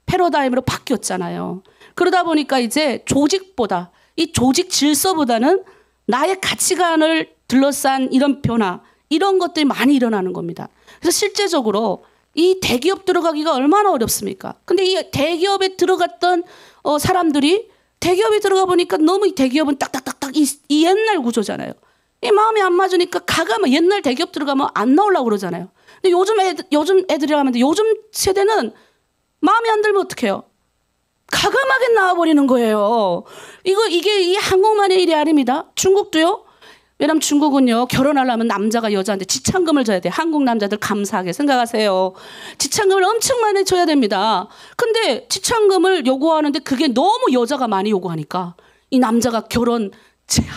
패러다임으로 바뀌었잖아요. 그러다 보니까 이제 조직보다 이 조직 질서보다는 나의 가치관을 둘러싼 이런 변화 이런 것들이 많이 일어나는 겁니다. 그래서 실제적으로 이 대기업 들어가기가 얼마나 어렵습니까? 근데 이 대기업에 들어갔던 사람들이 대기업에 들어가 보니까 너무 이 대기업은 딱딱딱딱 이 옛날 구조잖아요. 이 마음이 안 맞으니까 가가면 옛날 대기업 들어가면 안 나오려고 그러잖아요. 근데 요즘 애들이라 하면 요즘 세대는 마음에 안 들면 어떡해요? 가감하게 나와버리는 거예요. 이게 이 한국만의 일이 아닙니다. 중국도요. 왜냐면 중국은요, 결혼하려면 남자가 여자한테 지참금을 줘야 돼. 한국 남자들 감사하게 생각하세요. 지참금을 엄청 많이 줘야 됩니다. 근데 지참금을 요구하는데 그게 너무 여자가 많이 요구하니까 이 남자가 결혼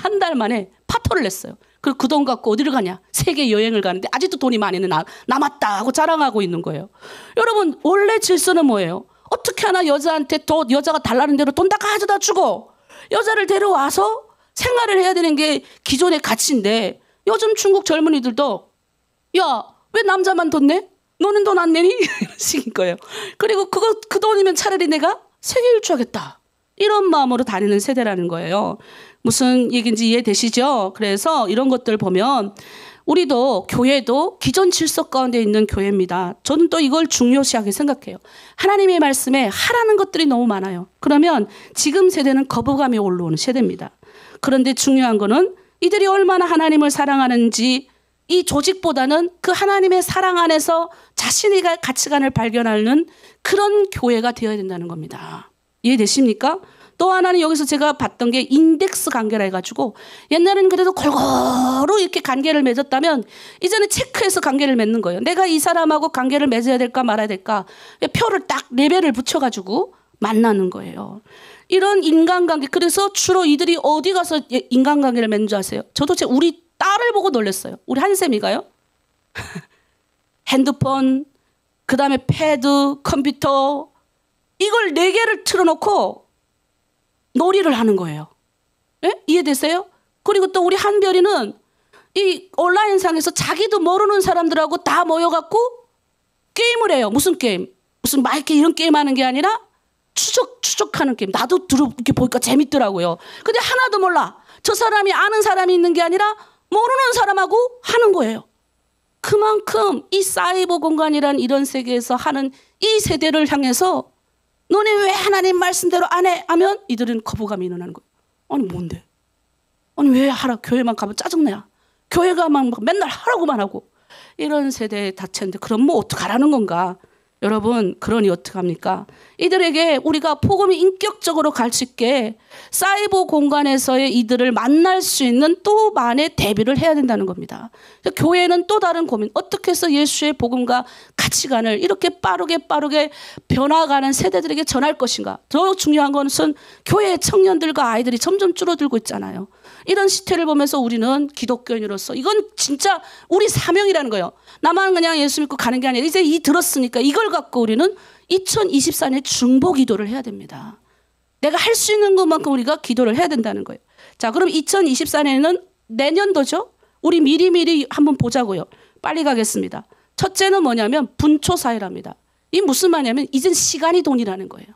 한 달 만에 파토를 냈어요. 그리고 그 돈 갖고 어디를 가냐? 세계 여행을 가는데 아직도 돈이 많이 남았다 하고 자랑하고 있는 거예요. 여러분, 원래 질서는 뭐예요? 어떻게 하나 여자한테 여자가 달라는 대로 돈 다 가져다 주고 여자를 데려와서 생활을 해야 되는 게 기존의 가치인데 요즘 중국 젊은이들도 야, 왜 남자만 돈 내? 너는 돈 안 내니? 이런 식인 거예요. 그리고 그 돈이면 차라리 내가 세계 일주하겠다. 이런 마음으로 다니는 세대라는 거예요. 무슨 얘기인지 이해되시죠? 그래서 이런 것들 보면 우리도 교회도 기존 질서 가운데 있는 교회입니다. 저는 또 이걸 중요시하게 생각해요. 하나님의 말씀에 하라는 것들이 너무 많아요. 그러면 지금 세대는 거부감이 올라오는 세대입니다. 그런데 중요한 거는 이들이 얼마나 하나님을 사랑하는지 이 조직보다는 그 하나님의 사랑 안에서 자신의 가치관을 발견하는 그런 교회가 되어야 된다는 겁니다. 이해되십니까? 또 하나는 여기서 제가 봤던 게 인덱스 관계라 해가지고 옛날에는 그래도 골고루 이렇게 관계를 맺었다면 이제는 체크해서 관계를 맺는 거예요. 내가 이 사람하고 관계를 맺어야 될까 말아야 될까 표를 딱 레벨을 붙여가지고 만나는 거예요. 이런 인간관계, 그래서 주로 이들이 어디 가서 인간관계를 맺는 줄 아세요? 저도 우리 딸을 보고 놀랐어요. 우리 한쌤이가요. 핸드폰, 그 다음에 패드, 컴퓨터 이걸 4개를 틀어놓고 놀이를 하는 거예요. 예? 이해되세요? 그리고 또 우리 한별이는 이 온라인상에서 자기도 모르는 사람들하고 다 모여갖고 게임을 해요. 무슨 게임? 무슨 막 이렇게 이런 게임 하는 게 아니라 추적하는 게임. 나도 이렇게 보니까 재밌더라고요. 근데 하나도 몰라. 저 사람이 아는 사람이 있는 게 아니라 모르는 사람하고 하는 거예요. 그만큼 이 사이버 공간이란 이런 세계에서 하는 이 세대를 향해서 너네 왜 하나님 말씀대로 안 해? 하면 이들은 거부감이 일어나는 거예요. 아니 뭔데? 아니 왜 하라? 교회만 가면 짜증나야. 교회 가면 맨날 하라고만 하고. 이런 세대에 닫혔는데 그럼 뭐 어떡하라는 건가? 여러분, 그러니 어떡합니까? 이들에게 우리가 복음이 인격적으로 갈 수 있게 사이버 공간에서의 이들을 만날 수 있는 또 만의 대비를 해야 된다는 겁니다. 교회는 또 다른 고민. 어떻게 해서 예수의 복음과 가치관을 이렇게 빠르게 변화가는 세대들에게 전할 것인가? 더 중요한 것은 교회의 청년들과 아이들이 점점 줄어들고 있잖아요. 이런 시태를 보면서 우리는 기독교인으로서 이건 진짜 우리 사명이라는 거예요. 나만 그냥 예수 믿고 가는 게 아니라 이제 들었으니까 이걸 갖고 우리는 2024년에 중보 기도를 해야 됩니다. 내가 할 수 있는 것만큼 우리가 기도를 해야 된다는 거예요. 자, 그럼 2024년에는 내년도죠. 우리 미리 한번 보자고요. 빨리 가겠습니다. 첫째는 뭐냐면 분초사회랍니다. 이 무슨 말이냐면 이젠 시간이 돈이라는 거예요.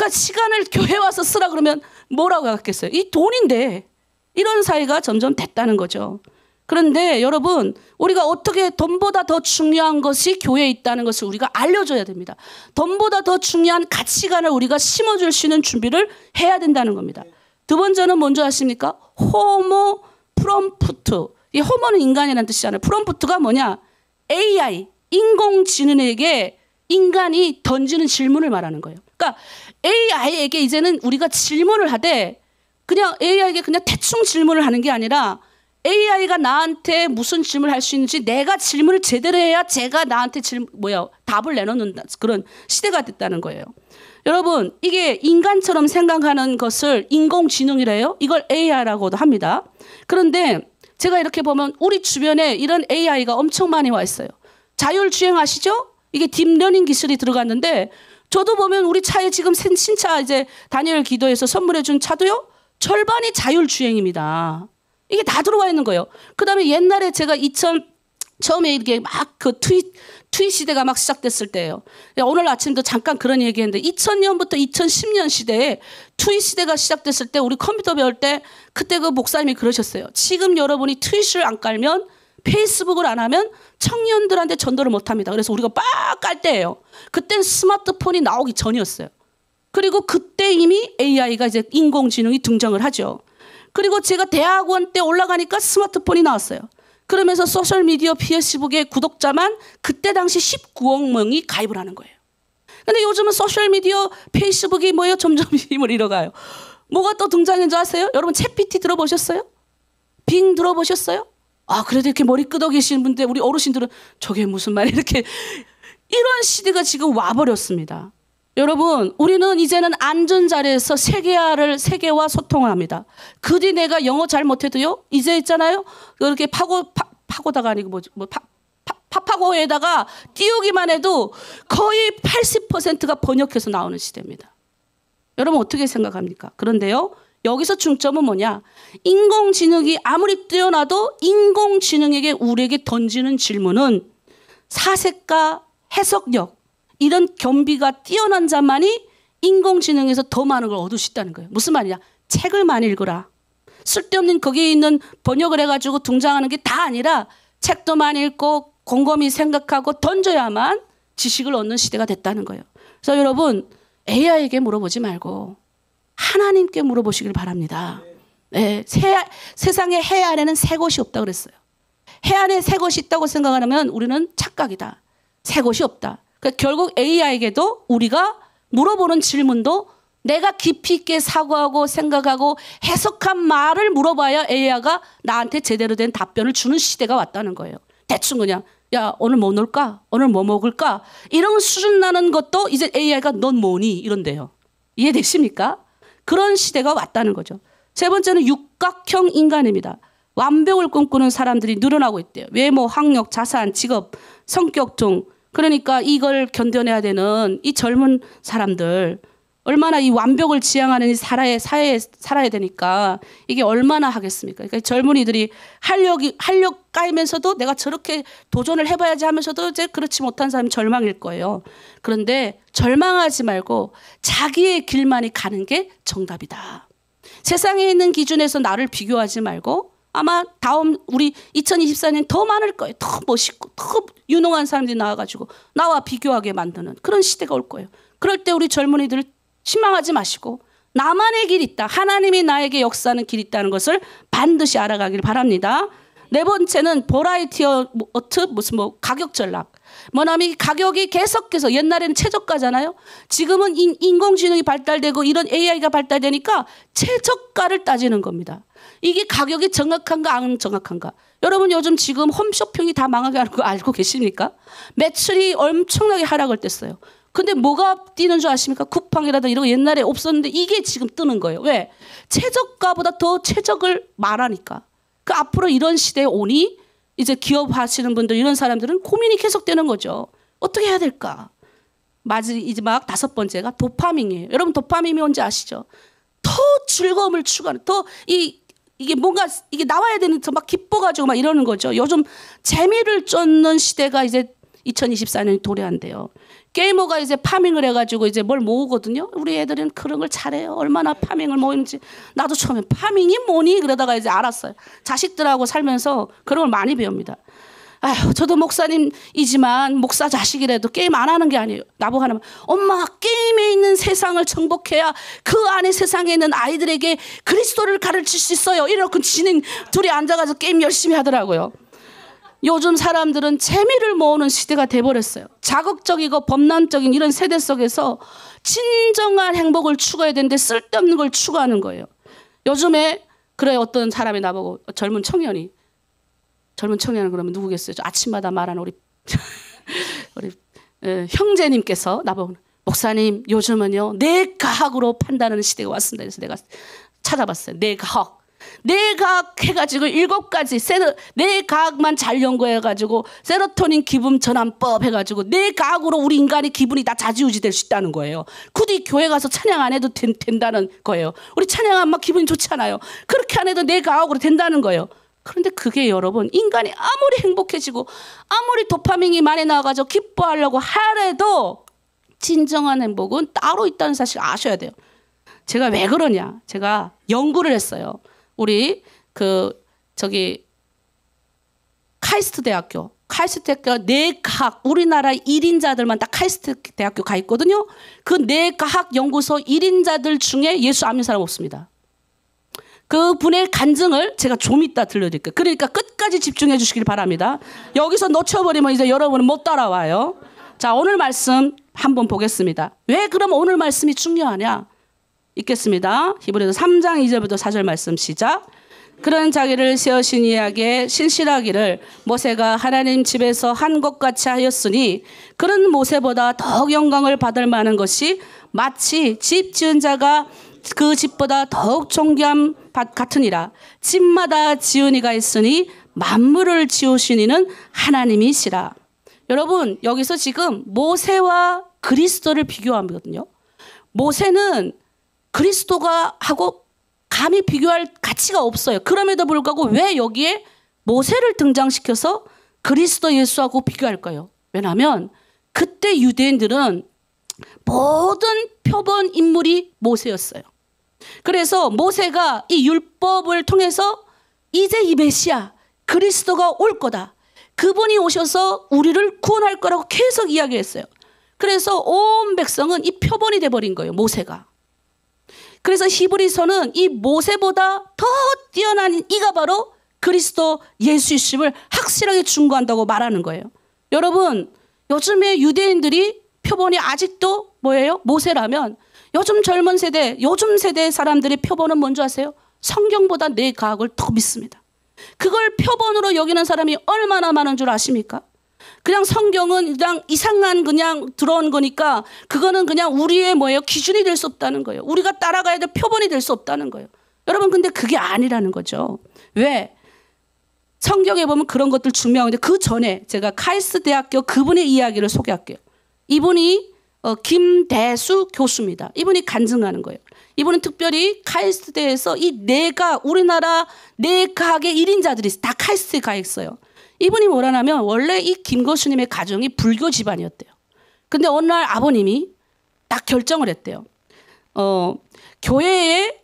그러니까 시간을 교회 와서 쓰라 그러면 뭐라고 하겠어요? 이 돈인데. 이런 사회가 점점 됐다는 거죠. 그런데 여러분, 우리가 어떻게 돈보다 더 중요한 것이 교회에 있다는 것을 우리가 알려줘야 됩니다. 돈보다 더 중요한 가치관을 우리가 심어줄 수 있는 준비를 해야 된다는 겁니다. 두 번째는 뭔지 아십니까? 호모 프롬프트. 이 호모는 인간이라는 뜻이잖아요. 프롬프트가 뭐냐? AI, 인공지능에게 인간이 던지는 질문을 말하는 거예요. 그러니까 AI에게 이제는 우리가 질문을 하되 그냥 AI에게 그냥 대충 질문을 하는 게 아니라 AI가 나한테 무슨 질문을 할 수 있는지 내가 질문을 제대로 해야 제가 나한테 답을 내놓는 그런 시대가 됐다는 거예요. 여러분, 이게 인간처럼 생각하는 것을 인공지능이래요. 이걸 AI라고도 합니다. 그런데 제가 이렇게 보면 우리 주변에 이런 AI가 엄청 많이 와 있어요. 자율주행 아시죠? 이게 딥러닝 기술이 들어갔는데 저도 보면 우리 차에 지금 신차 이제 다니엘 기도에서 선물해 준 차도요. 절반이 자율주행입니다. 이게 다 들어와 있는 거예요. 그 다음에 옛날에 제가 처음에 이렇게 막 그 트윗 시대가 막 시작됐을 때예요. 오늘 아침도 잠깐 그런 얘기 했는데 2000년부터 2010년 시대에 트윗 시대가 시작됐을 때 우리 컴퓨터 배울 때 그때 그 목사님이 그러셨어요. 지금 여러분이 트윗을 안 깔면 페이스북을 안 하면 청년들한테 전도를 못 합니다. 그래서 우리가 빡 깔 때예요. 그땐 스마트폰이 나오기 전이었어요. 그리고 그때 이미 AI가 이제 인공지능이 등장을 하죠. 그리고 제가 대학원 때 올라가니까 스마트폰이 나왔어요. 그러면서 소셜미디어 페이스북의 구독자만 그때 당시 19억 명이 가입을 하는 거예요. 근데 요즘은 소셜미디어 페이스북이 뭐예요? 점점 힘을 잃어가요. 뭐가 또 등장한 줄 아세요? 여러분 챗GPT 들어보셨어요? 빙 들어보셨어요? 아, 그래도 이렇게 머리 끄덕이시는 분들, 우리 어르신들은 저게 무슨 말이야? 이렇게 이런 시대가 지금 와버렸습니다. 여러분, 우리는 이제는 앉은 자리에서 세계와 소통을 합니다. 그뒤 내가 영어 잘 못해도요, 이제 있잖아요, 이렇게 파고다가 아니고 파파고에다가 띄우기만 해도 거의 80%가 번역해서 나오는 시대입니다. 여러분 어떻게 생각합니까? 그런데요, 여기서 중점은 뭐냐? 인공지능이 아무리 뛰어나도 인공지능에게 우리에게 던지는 질문은 사색과 해석력, 이런 겸비가 뛰어난 자만이 인공지능에서 더 많은 걸 얻을 수 있다는 거예요. 무슨 말이냐? 책을 많이 읽어라. 쓸데없는 거기에 있는 번역을 해가지고 등장하는 게 다 아니라 책도 많이 읽고 곰곰이 생각하고 던져야만 지식을 얻는 시대가 됐다는 거예요. 그래서 여러분 AI에게 물어보지 말고 하나님께 물어보시길 바랍니다. 네, 세상에 해 안에는 새 것이 없다 그랬어요. 해 안에 새 것이 있다고 생각하면 우리는 착각이다. 새 것이 없다. 그러니까 결국 AI에게도 우리가 물어보는 질문도 내가 깊이 있게 사고하고 생각하고 해석한 말을 물어봐야 AI가 나한테 제대로 된 답변을 주는 시대가 왔다는 거예요. 대충 그냥 야 오늘 뭐 넣을까? 오늘 뭐 먹을까? 이런 수준 나는 것도 이제 AI가 넌 뭐니? 이런데요. 이해되십니까? 그런 시대가 왔다는 거죠. 세 번째는 육각형 인간입니다. 완벽을 꿈꾸는 사람들이 늘어나고 있대요. 외모, 학력, 자산, 직업, 성격 등. 그러니까 이걸 견뎌내야 되는 이 젊은 사람들 얼마나 이 완벽을 지향하는 사회에 살아야 되니까 이게 얼마나 하겠습니까? 그러니까 젊은이들이 활력 까이면서도 내가 저렇게 도전을 해봐야지 하면서도 이제 그렇지 못한 사람이 절망일 거예요. 그런데 절망하지 말고 자기의 길만이 가는 게 정답이다. 세상에 있는 기준에서 나를 비교하지 말고 아마 다음 우리 2024년 더 많을 거예요. 더 멋있고 더 유능한 사람들이 나와가지고 나와 비교하게 만드는 그런 시대가 올 거예요. 그럴 때 우리 젊은이들 실망하지 마시고 나만의 길이 있다. 하나님이 나에게 역사하는 길이 있다는 것을 반드시 알아가길 바랍니다. 네 번째는 버라이티 어트 무슨 가격 전략. 뭐냐면 가격이 계속해서 옛날에는 최저가잖아요. 지금은 인공지능이 발달되고 이런 AI가 발달되니까 최저가를 따지는 겁니다. 이게 가격이 정확한가 안 정확한가. 여러분 요즘 지금 홈쇼핑이 다 망하게 하는 거 알고 계십니까? 매출이 엄청나게 하락을 뗐어요. 근데 뭐가 뛰는 줄 아십니까? 쿠팡이라든가 이런 거 옛날에 없었는데 이게 지금 뜨는 거예요. 왜? 최저가보다 더 최적을 말하니까. 그 앞으로 이런 시대에 오니 이제 기업 하시는 분들 이런 사람들은 고민이 계속되는 거죠. 어떻게 해야 될까? 마지막 다섯 번째가 도파민이에요. 여러분 도파민이 뭔지 아시죠? 더 즐거움을 추구하는 이게 뭔가 이게 나와야 되는 더 막 기뻐가지고 막 이러는 거죠. 요즘 재미를 쫓는 시대가 이제 2024년이 도래한대요. 게이머가 이제 파밍을 해가지고 이제 뭘 모으거든요. 우리 애들은 그런 걸 잘해요. 얼마나 파밍을 모이는지. 나도 처음에 파밍이 뭐니? 그러다가 이제 알았어요. 자식들하고 살면서 그런 걸 많이 배웁니다. 아휴, 저도 목사님이지만 목사 자식이라도 게임 안 하는 게 아니에요. 나보고 하면 엄마 게임에 있는 세상을 정복해야 그 안에 세상에 있는 아이들에게 그리스도를 가르칠 수 있어요. 이렇게 지는 둘이 앉아가지고 게임 열심히 하더라고요. 요즘 사람들은 재미를 모으는 시대가 돼버렸어요. 자극적이고 범람적인 이런 세대 속에서 진정한 행복을 추구해야 되는데 쓸데없는 걸 추구하는 거예요. 요즘에 그래 어떤 사람이 나보고 젊은 청년은 그러면 누구겠어요? 아침마다 말하는 우리 형제님께서 나보고 목사님 요즘은요 뇌과학으로 판단하는 시대가 왔습니다. 그래서 내가 찾아봤어요. 뇌과학 해가지고 7가지 뇌과학만 잘 연구해가지고 세로토닌 기분 전환법 해가지고 뇌과학으로 우리 인간의 기분이 다 좌지우지 될 수 있다는 거예요. 굳이 교회 가서 찬양 안 해도 된다는 거예요. 우리 찬양하면 막 기분이 좋잖아요. 그렇게 안 해도 뇌과학으로 된다는 거예요. 그런데 그게 여러분 인간이 아무리 행복해지고 아무리 도파민이 많이 나와가지고 기뻐하려고 하래도 진정한 행복은 따로 있다는 사실 아셔야 돼요. 제가 왜 그러냐? 제가 연구를 했어요. 우리 카이스트 대학교 뇌과학 우리나라 1인자들만 다 카이스트 대학교 가 있거든요. 그 뇌과학 연구소 1인자들 중에 예수 안 믿는 사람 없습니다. 그분의 간증을 제가 좀 이따 들려드릴게요. 그러니까 끝까지 집중해 주시길 바랍니다. 여기서 놓쳐버리면 이제 여러분은 못 따라와요. 자, 오늘 말씀 한번 보겠습니다. 왜 그럼 오늘 말씀이 중요하냐? 읽겠습니다. 히브리서 3장 2절부터 4절 말씀 시작. 그런 자기를 세우신 이에게 신실하기를 모세가 하나님 집에서 한 것 같이 하였으니 그런 모세보다 더욱 영광을 받을 만한 것이 마치 집 지은 자가 그 집보다 더욱 존귀함 같으니라. 집마다 지은 이가 있으니 만물을 지으신 이는 하나님이시라. 여러분 여기서 지금 모세와 그리스도를 비교하거든요. 모세는 그리스도가 하고 감히 비교할 가치가 없어요. 그럼에도 불구하고 왜 여기에 모세를 등장시켜서 그리스도 예수하고 비교할까요? 왜냐하면 그때 유대인들은 모든 표본 인물이 모세였어요. 그래서 모세가 이 율법을 통해서 이제 이 메시아 그리스도가 올 거다. 그분이 오셔서 우리를 구원할 거라고 계속 이야기했어요. 그래서 온 백성은 이 표본이 돼버린 거예요. 모세가. 그래서 히브리서는 이 모세보다 더 뛰어난 이가 바로 그리스도 예수이심을 확실하게 중고한다고 말하는 거예요. 여러분 요즘에 유대인들이 표본이 아직도 뭐예요? 모세라면 요즘 젊은 세대, 요즘 세대 사람들의 표본은 뭔지 아세요? 성경보다 뇌과학을 더 믿습니다. 그걸 표본으로 여기는 사람이 얼마나 많은 줄 아십니까? 그냥 성경은 그냥 이상한 그냥 들어온 거니까 그거는 그냥 우리의 뭐예요? 기준이 될 수 없다는 거예요. 우리가 따라가야 될 표본이 될 수 없다는 거예요. 여러분 근데 그게 아니라는 거죠. 왜? 성경에 보면 그런 것들 증명하는데 그 전에 제가 카이스트 대학교 그분의 이야기를 소개할게요. 이분이 김대수 교수입니다. 이분이 간증하는 거예요. 이분은 특별히 카이스트대에서 이 우리나라 뇌과학의 1인자들이 다 카이스트에 가 있어요. 이분이 뭐라냐면 원래 이 김 교수님의 가정이 불교 집안이었대요. 근데 어느 날 아버님이 딱 결정을 했대요. 교회에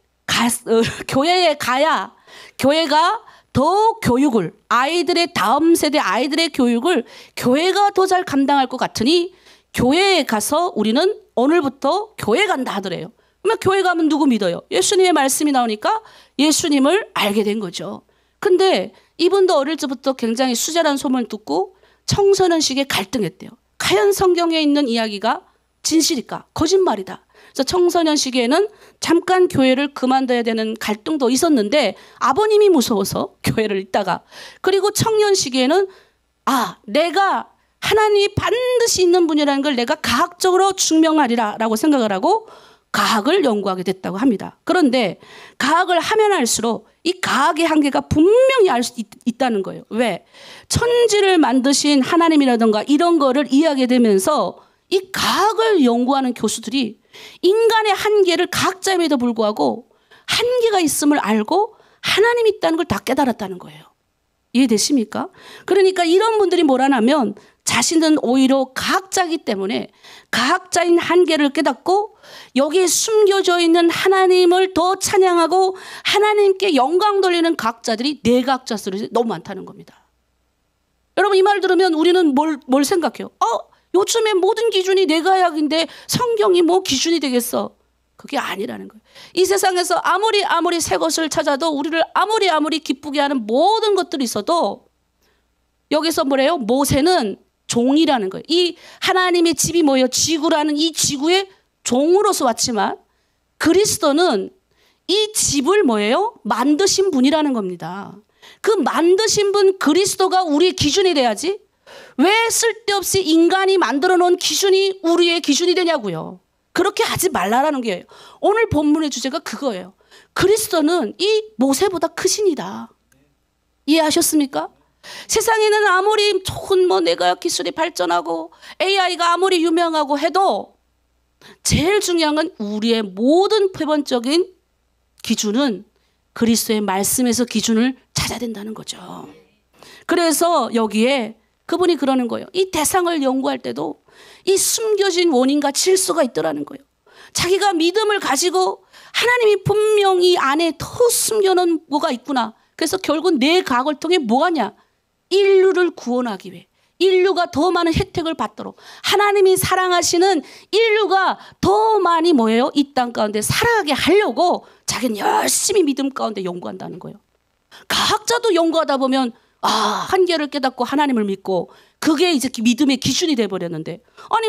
가야 교회가 더 교육을 아이들의 다음 세대 아이들의 교육을 교회가 더 잘 감당할 것 같으니 교회에 가서 우리는 오늘부터 교회 간다 하더래요. 그러면 교회 가면 누구 믿어요? 예수님의 말씀이 나오니까 예수님을 알게 된 거죠. 근데 이분도 어릴 때부터 굉장히 수자란 소문을 듣고 청소년 시기에 갈등했대요. 과연 성경에 있는 이야기가 진실일까? 거짓말이다. 그래서 청소년 시기에는 잠깐 교회를 그만둬야 되는 갈등도 있었는데 아버님이 무서워서 교회를 있다가 그리고 청년 시기에는 내가 하나님이 반드시 있는 분이라는 걸 내가 과학적으로 증명하리라 라고 생각을 하고 과학을 연구하게 됐다고 합니다. 그런데 과학을 하면 할수록 이 과학의 한계가 분명히 알 수 있다는 거예요. 왜? 천지를 만드신 하나님이라든가 이런 거를 이해하게 되면서 이 과학을 연구하는 교수들이 인간의 한계를 과학자임에도 불구하고 한계가 있음을 알고 하나님이 있다는 걸 다 깨달았다는 거예요. 이해되십니까? 그러니까 이런 분들이 뭐라냐면 자신은 오히려 가학자이기 때문에 가학자인 한계를 깨닫고 여기에 숨겨져 있는 하나님을 더 찬양하고 하나님께 영광 돌리는 가학자들이 내가학자 수준이 너무 많다는 겁니다. 여러분 이 말 들으면 우리는 뭘 생각해요? 요즘에 모든 기준이 내가학인데 성경이 뭐 기준이 되겠어? 그게 아니라는 거예요. 이 세상에서 아무리 새 것을 찾아도 우리를 아무리 기쁘게 하는 모든 것들이 있어도 여기서 뭐래요? 모세는 종이라는 거예요. 이 하나님의 집이 뭐예요? 지구라는 이 지구의 종으로서 왔지만 그리스도는 이 집을 뭐예요? 만드신 분이라는 겁니다. 그 만드신 분 그리스도가 우리의 기준이 돼야지 왜 쓸데없이 인간이 만들어 놓은 기준이 우리의 기준이 되냐고요. 그렇게 하지 말라라는 게 오늘 본문의 주제가 그거예요. 그리스도는 이 모세보다 크신이다. 이해하셨습니까? 세상에는 아무리 좋은 내가 기술이 발전하고 AI가 아무리 유명하고 해도 제일 중요한 건 우리의 모든 표본적인 기준은 그리스도의 말씀에서 기준을 찾아야 된다는 거죠. 그래서 여기에 그분이 그러는 거예요. 이 대상을 연구할 때도 이 숨겨진 원인과 질서가 있더라는 거예요. 자기가 믿음을 가지고 하나님이 분명히 안에 더 숨겨놓은 뭐가 있구나. 그래서 결국 내 과학을 통해 뭐하냐? 인류를 구원하기 위해 인류가 더 많은 혜택을 받도록 하나님이 사랑하시는 인류가 더 많이 뭐예요? 이 땅 가운데 살아가게 하려고 자기는 열심히 믿음 가운데 연구한다는 거예요. 과학자도 연구하다 보면 한계를 깨닫고 하나님을 믿고 그게 이제 믿음의 기준이 돼버렸는데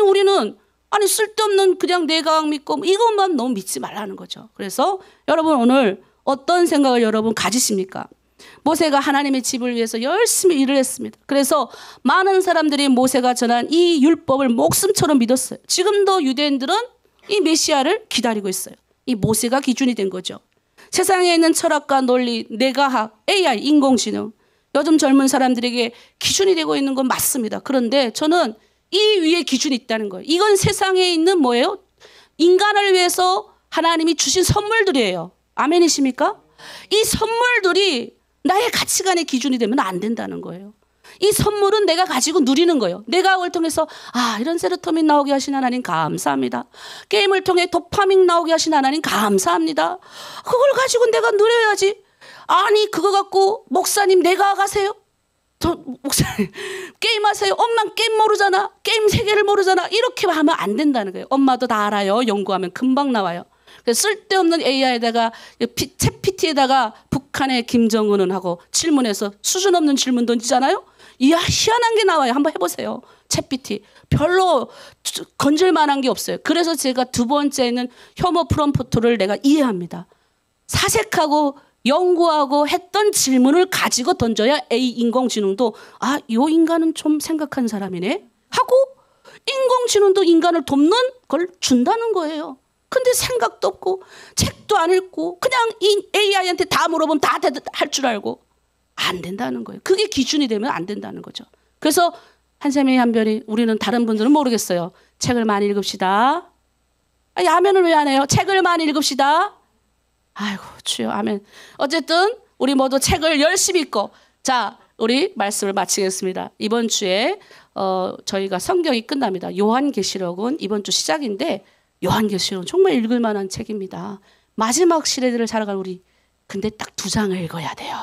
우리는 쓸데없는 그냥 내 과학 믿고 이것만 너무 믿지 말라는 거죠. 그래서 여러분 오늘 어떤 생각을 여러분 가지십니까? 모세가 하나님의 집을 위해서 열심히 일을 했습니다. 그래서 많은 사람들이 모세가 전한 이 율법을 목숨처럼 믿었어요. 지금도 유대인들은 이 메시아를 기다리고 있어요. 이 모세가 기준이 된 거죠. 세상에 있는 철학과 논리, 내과학, AI, 인공지능 요즘 젊은 사람들에게 기준이 되고 있는 건 맞습니다. 그런데 저는 이 위에 기준이 있다는 거예요. 이건 세상에 있는 뭐예요? 인간을 위해서 하나님이 주신 선물들이에요. 아멘이십니까? 이 선물들이 나의 가치관의 기준이 되면 안 된다는 거예요. 이 선물은 내가 가지고 누리는 거예요. 내가 그걸 통해서 이런 세로토닌 나오게 하신 하나님 감사합니다. 게임을 통해 도파민 나오게 하신 하나님 감사합니다. 그걸 가지고 내가 누려야지. 그거 갖고 목사님 내가 가세요? 목사님 게임하세요. 엄마 게임 모르잖아. 게임 세계를 모르잖아. 이렇게 하면 안 된다는 거예요. 엄마도 다 알아요. 연구하면 금방 나와요. 쓸데없는 AI에다가 챗PT에다가 북한의 김정은은 하고 질문해서 수준 없는 질문 던지잖아요. 희한한 게 나와요. 한번 해보세요. 챗PT 별로 건질 만한 게 없어요. 그래서 제가 두 번째는 혐오 프롬프트를 내가 이해합니다. 사색하고 연구하고 했던 질문을 가지고 던져야 인공지능도 요 인간은 좀 생각한 사람이네 하고 인공지능도 인간을 돕는 걸 준다는 거예요. 근데 생각도 없고 책도 안 읽고 그냥 이 AI한테 다 물어보면 다 할 줄 알고 안 된다는 거예요. 그게 기준이 되면 안 된다는 거죠. 그래서 한샘이 한별이 우리는 다른 분들은 모르겠어요. 책을 많이 읽읍시다. 아멘을 왜 안 해요? 책을 많이 읽읍시다. 아이고 주여 아멘. 어쨌든 우리 모두 책을 열심히 읽고 자 우리 말씀을 마치겠습니다. 이번 주에 저희가 성경이 끝납니다. 요한계시록은 이번 주 시작인데 요한계시록은 정말 읽을 만한 책입니다. 마지막 시대들을 살아갈 우리 근데 딱 2장을 읽어야 돼요.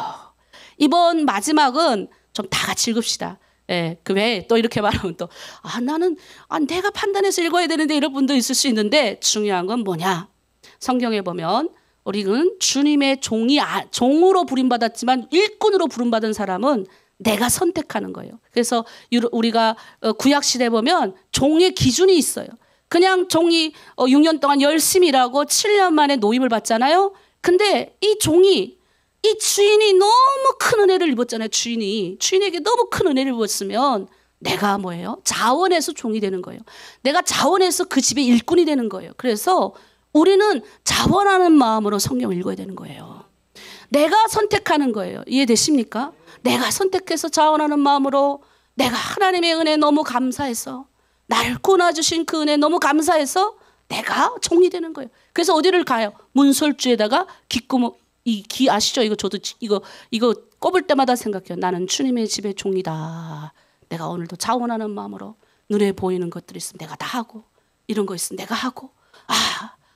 이번 마지막은 좀 다 같이 읽읍시다. 그 외에 또 이렇게 말하면 또 나는 내가 판단해서 읽어야 되는데 이런 분도 있을 수 있는데 중요한 건 뭐냐? 성경에 보면 우리는 주님의 종으로 부름받았지만 일꾼으로 부름받은 사람은 내가 선택하는 거예요. 그래서 우리가 구약시대 보면 종의 기준이 있어요. 그냥 종이 6년 동안 열심히 일하고 7년 만에 노임을 받잖아요. 근데 이 종이 이 주인이 너무 큰 은혜를 입었잖아요. 주인에게 너무 큰 은혜를 입었으면 내가 뭐예요? 자원해서 종이 되는 거예요. 내가 자원해서 그 집의 일꾼이 되는 거예요. 그래서 우리는 자원하는 마음으로 성경을 읽어야 되는 거예요. 내가 선택하는 거예요. 이해되십니까? 내가 선택해서 자원하는 마음으로 내가 하나님의 은혜 너무 감사해서 나를 구원해주신 그 은혜 너무 감사해서 내가 종이 되는 거예요. 그래서 어디를 가요? 문설주에다가 기 아시죠? 저도 이거 꼽을 때마다 생각해요. 나는 주님의 집의 종이다. 내가 오늘도 자원하는 마음으로 눈에 보이는 것들이 있으면 내가 다 하고, 이런 거 있으면 내가 하고,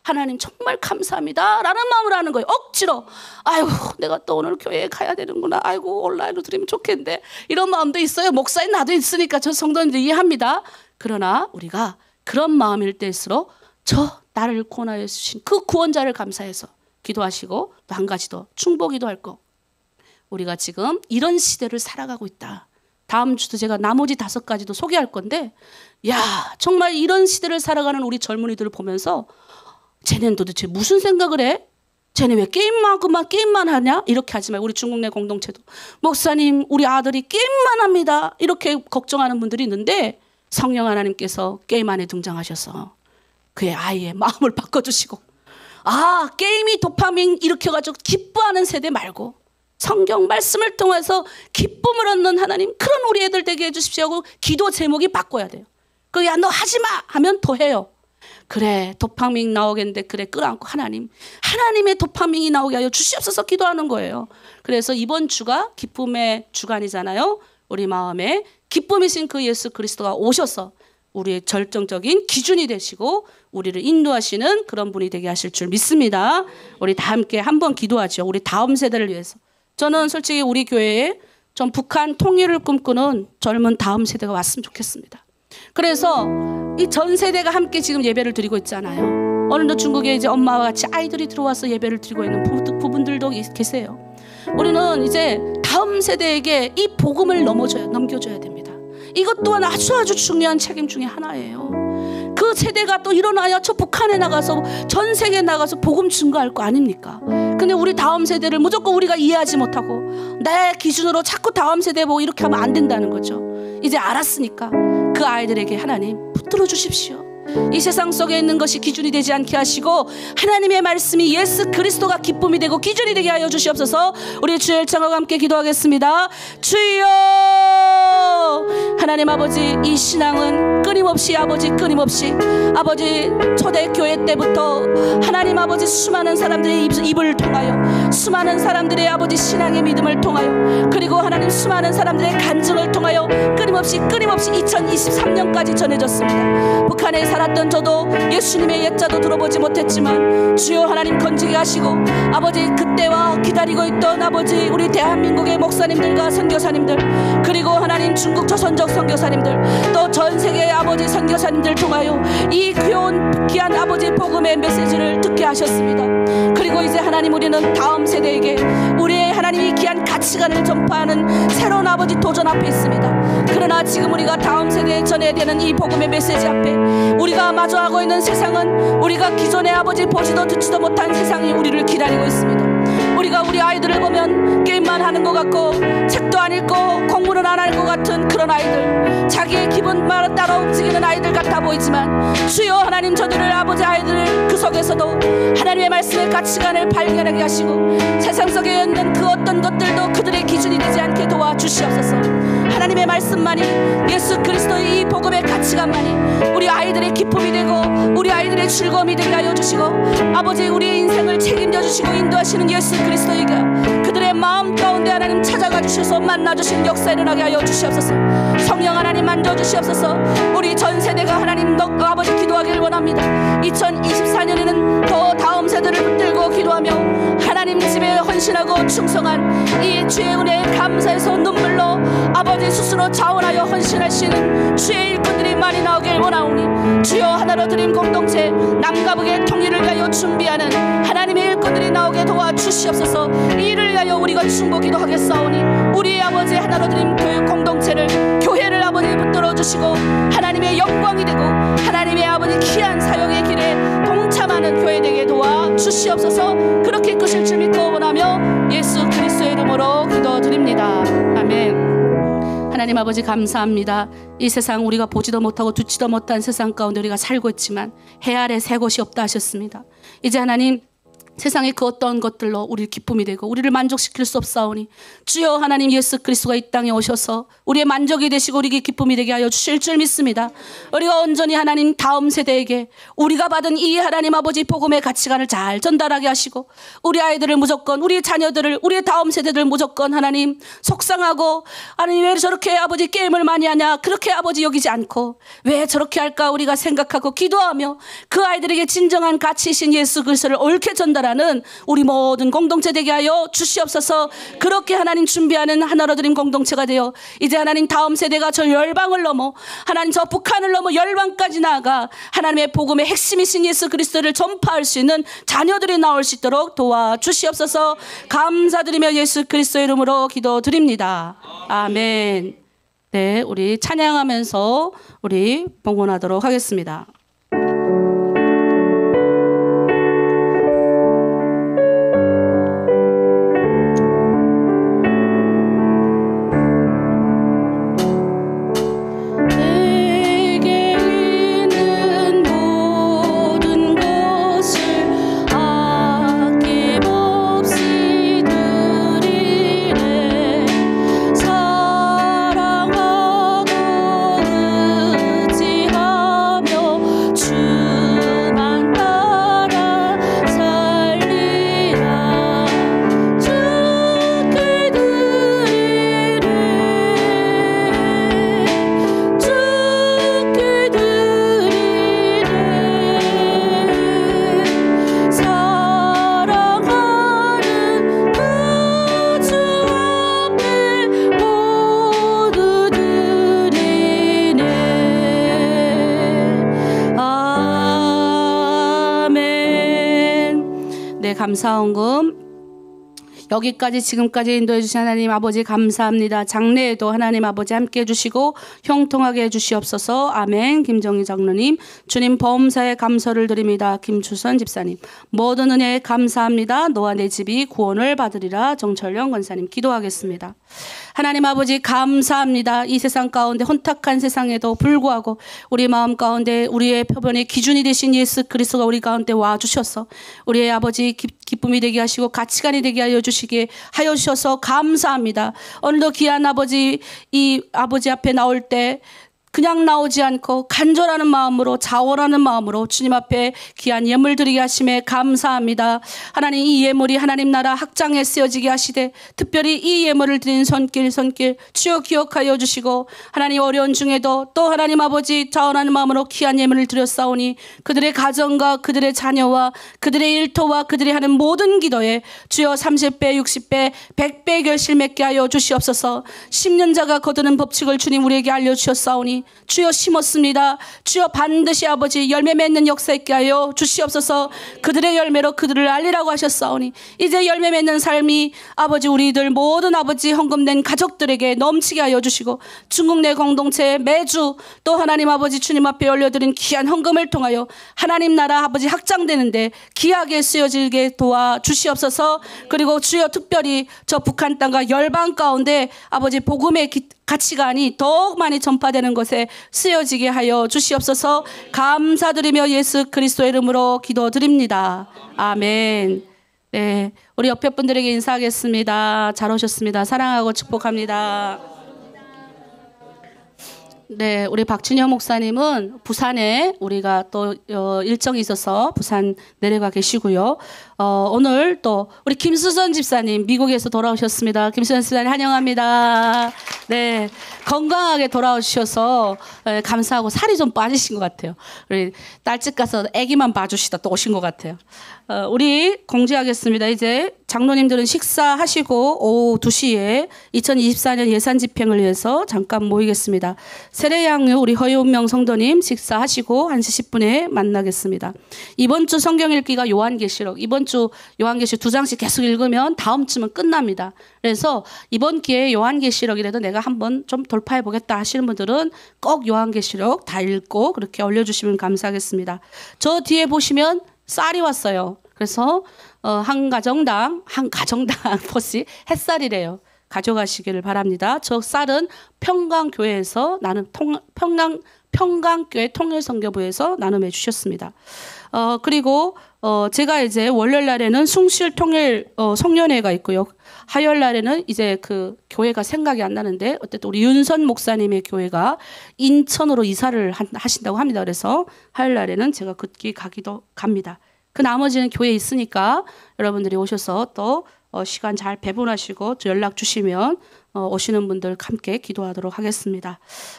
하나님 정말 감사합니다 라는 마음으로 하는 거예요. 억지로 아이고 내가 또 오늘 교회에 가야 되는구나, 아이고 온라인으로 드리면 좋겠는데, 이런 마음도 있어요. 목사인 나도 있으니까 저 성도님들 이해합니다. 그러나 우리가 그런 마음일 때일수록 저 나를 구원하여 주신 그 구원자를 감사해서 기도하시고, 또 한 가지 더 충복기도 할 거, 우리가 지금 이런 시대를 살아가고 있다. 다음 주도 제가 나머지 5가지도 소개할 건데, 야 정말 이런 시대를 살아가는 우리 젊은이들을 보면서 쟤네는 도대체 무슨 생각을 해? 쟤네 왜 게임만 하냐? 이렇게 하지 말고, 우리 중국 내 공동체도 목사님 우리 아들이 게임만 합니다 이렇게 걱정하는 분들이 있는데, 성령 하나님께서 게임 안에 등장하셔서 그의 아이의 마음을 바꿔주시고, 게임이 도파민 일으켜가지고 기뻐하는 세대 말고 성경 말씀을 통해서 기쁨을 얻는 하나님, 그런 우리 애들 되게 해주십시오 하고 기도 제목이 바꿔야 돼요. 야 너 하지마 하면 더 해요. 그래 도파민 나오겠는데, 그래 끌어안고 하나님의 도파민이 나오게 하여 주시옵소서 기도하는 거예요. 그래서 이번 주가 기쁨의 주간이잖아요. 우리 마음에 기쁨이신 그 예수 그리스도가 오셔서 우리의 절정적인 기준이 되시고 우리를 인도하시는 그런 분이 되게 하실 줄 믿습니다. 우리 다 함께 한번 기도하죠. 우리 다음 세대를 위해서. 저는 솔직히 우리 교회에 전 북한 통일을 꿈꾸는 젊은 다음 세대가 왔으면 좋겠습니다. 그래서 이 전 세대가 함께 지금 예배를 드리고 있잖아요. 오늘도 중국에 이제 엄마와 같이 아이들이 들어와서 예배를 드리고 있는 부분들도 계세요. 우리는 이제 다음 세대에게 이 복음을 넘겨줘야 됩니다. 이것 또한 아주 중요한 책임 중에 하나예요. 그 세대가 또 일어나야 저 북한에 나가서 전 세계에 나가서 복음 증거할 거 아닙니까? 근데 우리 다음 세대를 무조건 우리가 이해하지 못하고 내 기준으로 자꾸 다음 세대 보고 이렇게 하면 안 된다는 거죠. 이제 알았으니까 그 아이들에게 하나님 붙들어 주십시오. 이 세상 속에 있는 것이 기준이 되지 않게 하시고 하나님의 말씀이 예수 그리스도가 기쁨이 되고 기준이 되게 하여 주시옵소서. 우리 주의 일창과 함께 기도하겠습니다. 주여, 하나님 아버지, 이 신앙은 끊임없이 아버지 초대교회 때부터 하나님 아버지 수많은 사람들의 입을 통하여, 수많은 사람들의 아버지 신앙의 믿음을 통하여, 그리고 하나님 수많은 사람들의 간증을 통하여 끊임없이 2023년까지 전해졌습니다. 북한에 살았던 저도 예수님의 옛자도 들어보지 못했지만 주여 하나님 건지게 하시고, 아버지 그때와 기다리고 있던 아버지 우리 대한민국의 목사님들과 선교사님들, 그리고 하나님 중국 조선족 선교사님들, 또 전 세계의 아버지 선교사님들 통하여 이 귀한 아버지 복음의 메시지를 듣게 하셨습니다. 그리고 이제 하나님 우리는 다음 세대에게 우리의 하나님이 귀한 가치관을 전파하는 새로운 아버지 도전 앞에 있습니다. 그러나 지금 우리가 다음 세대에 전해야 되는 이 복음의 메시지 앞에 우리가 마주하고 있는 세상은 우리가 기존의 아버지 보지도 듣지도 못한 세상이 우리를 기다리고 있습니다. 우리가 우리 아이들을 보면 게임만 하는 것 같고 책도 안 읽고 공부는 안 할 것 같은 그런 아이들, 자기의 기분만 따라 움직이는 아이들 같아 보이지만 주여 하나님 저들을 아버지 아이들을 그 속에서도 하나님의 말씀의 가치관을 발견하게 하시고 세상 속에 있는 그 어떤 것들도 그들의 기준이 되지 않게 도와주시옵소서. 하나님의 말씀만이, 예수 그리스도의 이 복음의 가치관만이 우리 아이들의 기쁨이 되고 우리 아이들의 즐거움이 되게 하여 주시고, 아버지 우리의 인생을 책임져 주시고 인도하시는 예수 그리스도에게 그들의 마음 가운데 하나님 찾아가 주셔서 만나 주신 역사 일어나게 하여 주시옵소서. 성령 하나님 만져 주시옵소서. 우리 전 세대가 하나님 아버지 기도하기를 원합니다. 2024년에는 더 다음 세대를 붙들고 기도하며 하나님 집에 헌신하고 충성한 이 주의 은혜에 감사해서 눈물로 아버지 스스로 자원하여 헌신하시는 주의 일꾼들이 많이 나오길 원하오니 주여 하나로 드림 공동체 남과 북의 통일을 위하여 준비하는 하나님의 일꾼들이 나오게 도와주시옵소서. 이를 위하여 우리가 충고기도 하겠사오니 우리의 아버지 하나로 드림 교육 공동체를, 교회를 아버지 붙들어 주시고 하나님의 영광이 되고 하나님의 아버지 귀한 사역의 길에 동참하는 교회 되게 도와주시옵소서. 그렇게 이끄실 줄 믿고 원하며 예수 그리스도의 이름으로 기도드립니다. 아멘. 하나님 아버지 감사합니다. 이 세상 우리가 보지도 못하고 듣지도 못한 세상 가운데 우리가 살고 있지만 해 아래 새 곳이 없다 하셨습니다. 이제 하나님 세상의 그 어떤 것들로 우리를 기쁨이 되고 우리를 만족시킬 수 없사오니 주여 하나님 예수 그리스도가 이 땅에 오셔서 우리의 만족이 되시고 우리에게 기쁨이 되게 하여 주실 줄 믿습니다. 우리가 온전히 하나님 다음 세대에게 우리가 받은 이 하나님 아버지 복음의 가치관을 잘 전달하게 하시고 우리 아이들을 무조건 우리 자녀들을 우리의 다음 세대들 무조건 하나님 속상하고 아니 왜 저렇게 아버지 게임을 많이 하냐 그렇게 아버지 여기지 않고 왜 저렇게 할까 우리가 생각하고 기도하며 그 아이들에게 진정한 가치이신 예수 그리스도를 옳게 전달하는 우리 모든 공동체 되게 하여 주시옵소서. 그렇게 하나님 준비하는 하나로 드림 공동체가 되어 이제 하나님 다음 세대가 저 열방을 넘어 하나님 저 북한을 넘어 열방까지 나아가 하나님의 복음의 핵심이신 예수 그리스도를 전파할 수 있는 자녀들이 나올 수 있도록 도와주시옵소서. 감사드리며 예수 그리스도의 이름으로 기도드립니다. 아멘. 네, 우리 찬양하면서 우리 봉헌하도록 하겠습니다. 감사원금 여기까지 지금까지 인도해 주신 하나님 아버지 감사합니다. 장래에도 하나님 아버지 함께 해주시고 형통하게 해주시옵소서. 아멘. 김정희 장로님 주님 범사에 감사를 드립니다. 김주선 집사님 모든 은혜에 감사합니다. 너와 내 집이 구원을 받으리라. 정철영 권사님 기도하겠습니다. 하나님 아버지 감사합니다. 이 세상 가운데 혼탁한 세상에도 불구하고 우리 마음 가운데 우리의 표변의 기준이 되신 예수 그리스도가 우리 가운데 와주셔서 우리의 아버지 기쁨이 되게 하시고 가치관이 되게 하여 주시게 하여 주셔서 감사합니다. 오늘도 귀한 아버지 이 아버지 앞에 나올 때 그냥 나오지 않고 간절하는 마음으로 자원하는 마음으로 주님 앞에 귀한 예물 드리게 하심에 감사합니다. 하나님 이 예물이 하나님 나라 확장에 쓰여지게 하시되 특별히 이 예물을 드린 손길 주여 기억하여 주시고 하나님 어려운 중에도 또 하나님 아버지 자원하는 마음으로 귀한 예물을 드렸사오니 그들의 가정과 그들의 자녀와 그들의 일터와 그들이 하는 모든 기도에 주여 30배 60배 100배 결실 맺게 하여 주시옵소서. 심년자가 거두는 법칙을 주님 우리에게 알려주셨사오니 주여 심었습니다. 주여 반드시 아버지 열매 맺는 역사 있게 하여 주시옵소서. 그들의 열매로 그들을 알리라고 하셨사오니 이제 열매 맺는 삶이 아버지 우리들 모든 아버지 헌금된 가족들에게 넘치게 하여 주시고 중국 내 공동체 매주 또 하나님 아버지 주님 앞에 올려드린 귀한 헌금을 통하여 하나님 나라 아버지 확장되는데 귀하게 쓰여지게 도와주시옵소서. 그리고 주여 특별히 저 북한 땅과 열방 가운데 아버지 복음의 가치관이 더욱 많이 전파되는 것에 쓰여지게 하여 주시옵소서. 감사드리며 예수 그리스도의 이름으로 기도드립니다. 아멘. 네, 우리 옆에 분들에게 인사하겠습니다. 잘 오셨습니다. 사랑하고 축복합니다. 네, 우리 박준영 목사님은 부산에 우리가 또 일정이 있어서 부산 내려가 계시고요. 오늘 또 우리 김수선 집사님 미국에서 돌아오셨습니다. 김수선 집사님 환영합니다. 네, 건강하게 돌아오셔서 감사하고 살이 좀 빠지신 것 같아요. 우리 딸집 가서 아기만 봐주시다 또 오신 것 같아요. 우리 공지하겠습니다. 이제 장로님들은 식사하시고 오후 2시에 2024년 예산 집행을 위해서 잠깐 모이겠습니다. 세례양유 우리 허윤명 성도님 식사하시고 1시 10분에 만나겠습니다. 이번 주 성경 읽기가 요한계시록 이번 주 요한계시록 2장씩 계속 읽으면 다음 주면 끝납니다. 그래서 이번 기회에 요한계시록이라도 내가 한번 좀 돌파해 보겠다 하시는 분들은 꼭 요한계시록 다 읽고 그렇게 올려주시면 감사하겠습니다. 저 뒤에 보시면 쌀이 왔어요. 그래서 한 가정당 포씩 햇살이래요. 가져가시기를 바랍니다. 저 쌀은 평강교회에서 나는 평강교회 통일선교부에서 나눔해 주셨습니다. 그리고 제가 이제 월요일 날에는 숭실 통일 송년회가 있고요. 화요일 날에는 이제 그 교회가 생각이 안 나는데 어쨌든 우리 윤선 목사님의 교회가 인천으로 이사를 하신다고 합니다. 그래서 화요일 날에는 제가 그기 가기도 갑니다. 그 나머지는 교회에 있으니까 여러분들이 오셔서 또 시간 잘 배분하시고 연락 주시면 오시는 분들 함께 기도하도록 하겠습니다.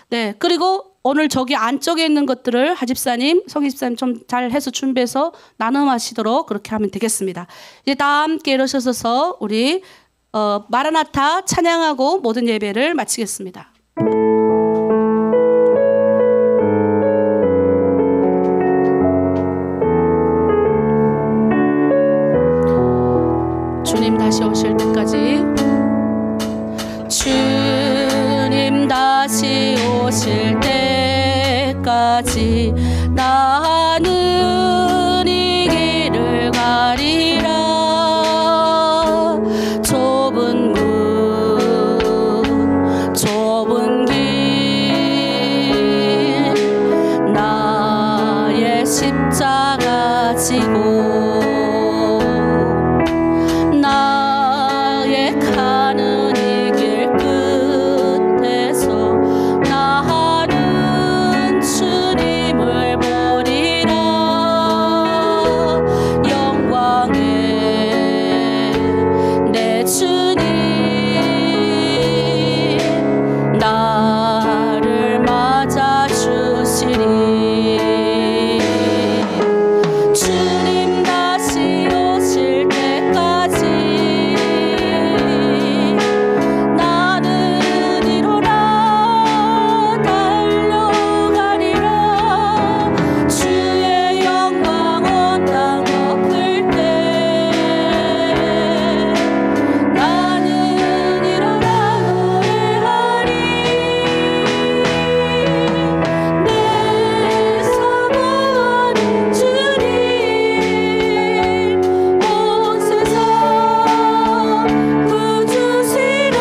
네, 그리고 오늘 저기 안쪽에 있는 것들을 하집사님, 성집사님 좀 잘 해서 준비해서 나눔하시도록 그렇게 하면 되겠습니다. 이제 다 함께 일어서서 우리 마라나타 찬양하고 모든 예배를 마치겠습니다. 주님 다시 오실 때까지, 주님 다시 오실 때까지 나는 이 길을 가리라. 좁은 문 좁은 길 나의 십자가 지고 나의 가는 이 길 끝에서 나는 주님을 보리라. 영광의 내 주님 나를 맞아주시리. 주님 다시 오실 때까지 나는 일어나 달려가리라. 주의 영광 온 땅 덮을 때 나는 일어나 노래하리. 내 사모하는 주님 온 세상 구주시라.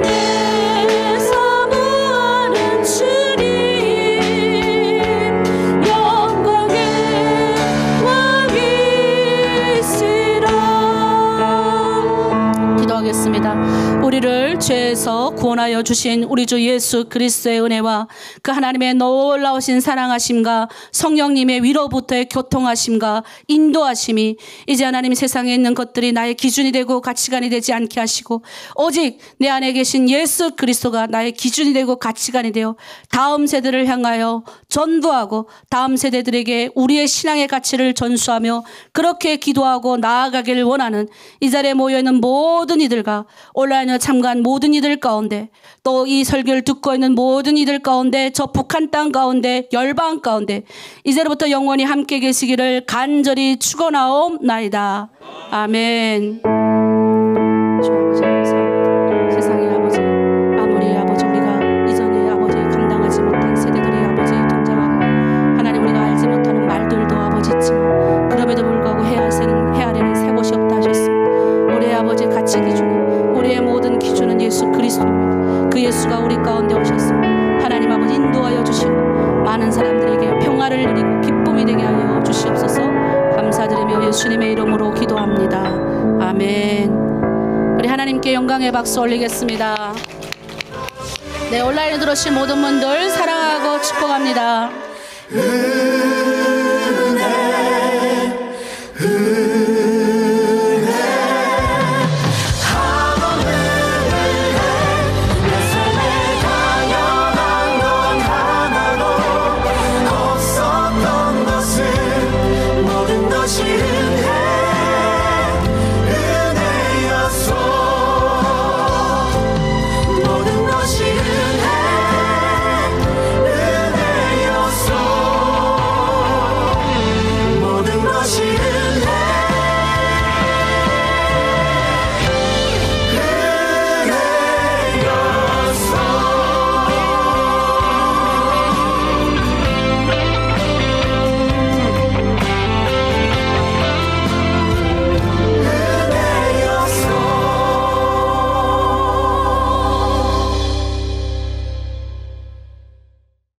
내 사모하는 주님 영광의 왕이시라. 기도하겠습니다. 우리를 죄에서 구원하여 주신 우리 주 예수 그리스도의 은혜와 그 하나님의 놀라우신 사랑하심과 성령님의 위로부터의 교통하심과 인도하심이 이제 하나님 세상에 있는 것들이 나의 기준이 되고 가치관이 되지 않게 하시고 오직 내 안에 계신 예수 그리스도가 나의 기준이 되고 가치관이 되어 다음 세대를 향하여 전도하고 다음 세대들에게 우리의 신앙의 가치를 전수하며 그렇게 기도하고 나아가기를 원하는 이 자리에 모여있는 모든 이들과 온라인에 참가한 모든 이들 가운데 또 이 설교를 듣고 있는 모든 이들 가운데 저 북한 땅 가운데 열방 가운데 이제로부터 영원히 함께 계시기를 간절히 축원하옵나이다. 아멘. 주 아버지 감사합니다. 세상의 아버지 아무리 아버지 우리가 이전에 아버지 감당하지 못한 세대들이 아버지 등장하고 하나님 우리가 알지 못하는 말들도 아버지 있지만 그럼에도 불구하고 헤아리는 새 곳이 없다 하셨습니다. 우리의 아버지 가치 기준은 우리의 모든 기준은 예수 그리스도입니다. 그 예수가 우리 가운데 오셨습니다. 하나님 아버지 인도하여 주시고 많은 사람들에게 평화를 누리고 기쁨이 되게 하여 주시옵소서. 감사드리며 예수님의 이름으로 기도합니다. 아멘. 우리 하나님께 영광의 박수 올리겠습니다. 네, 온라인에 들어오신 모든 분들 사랑하고 축복합니다.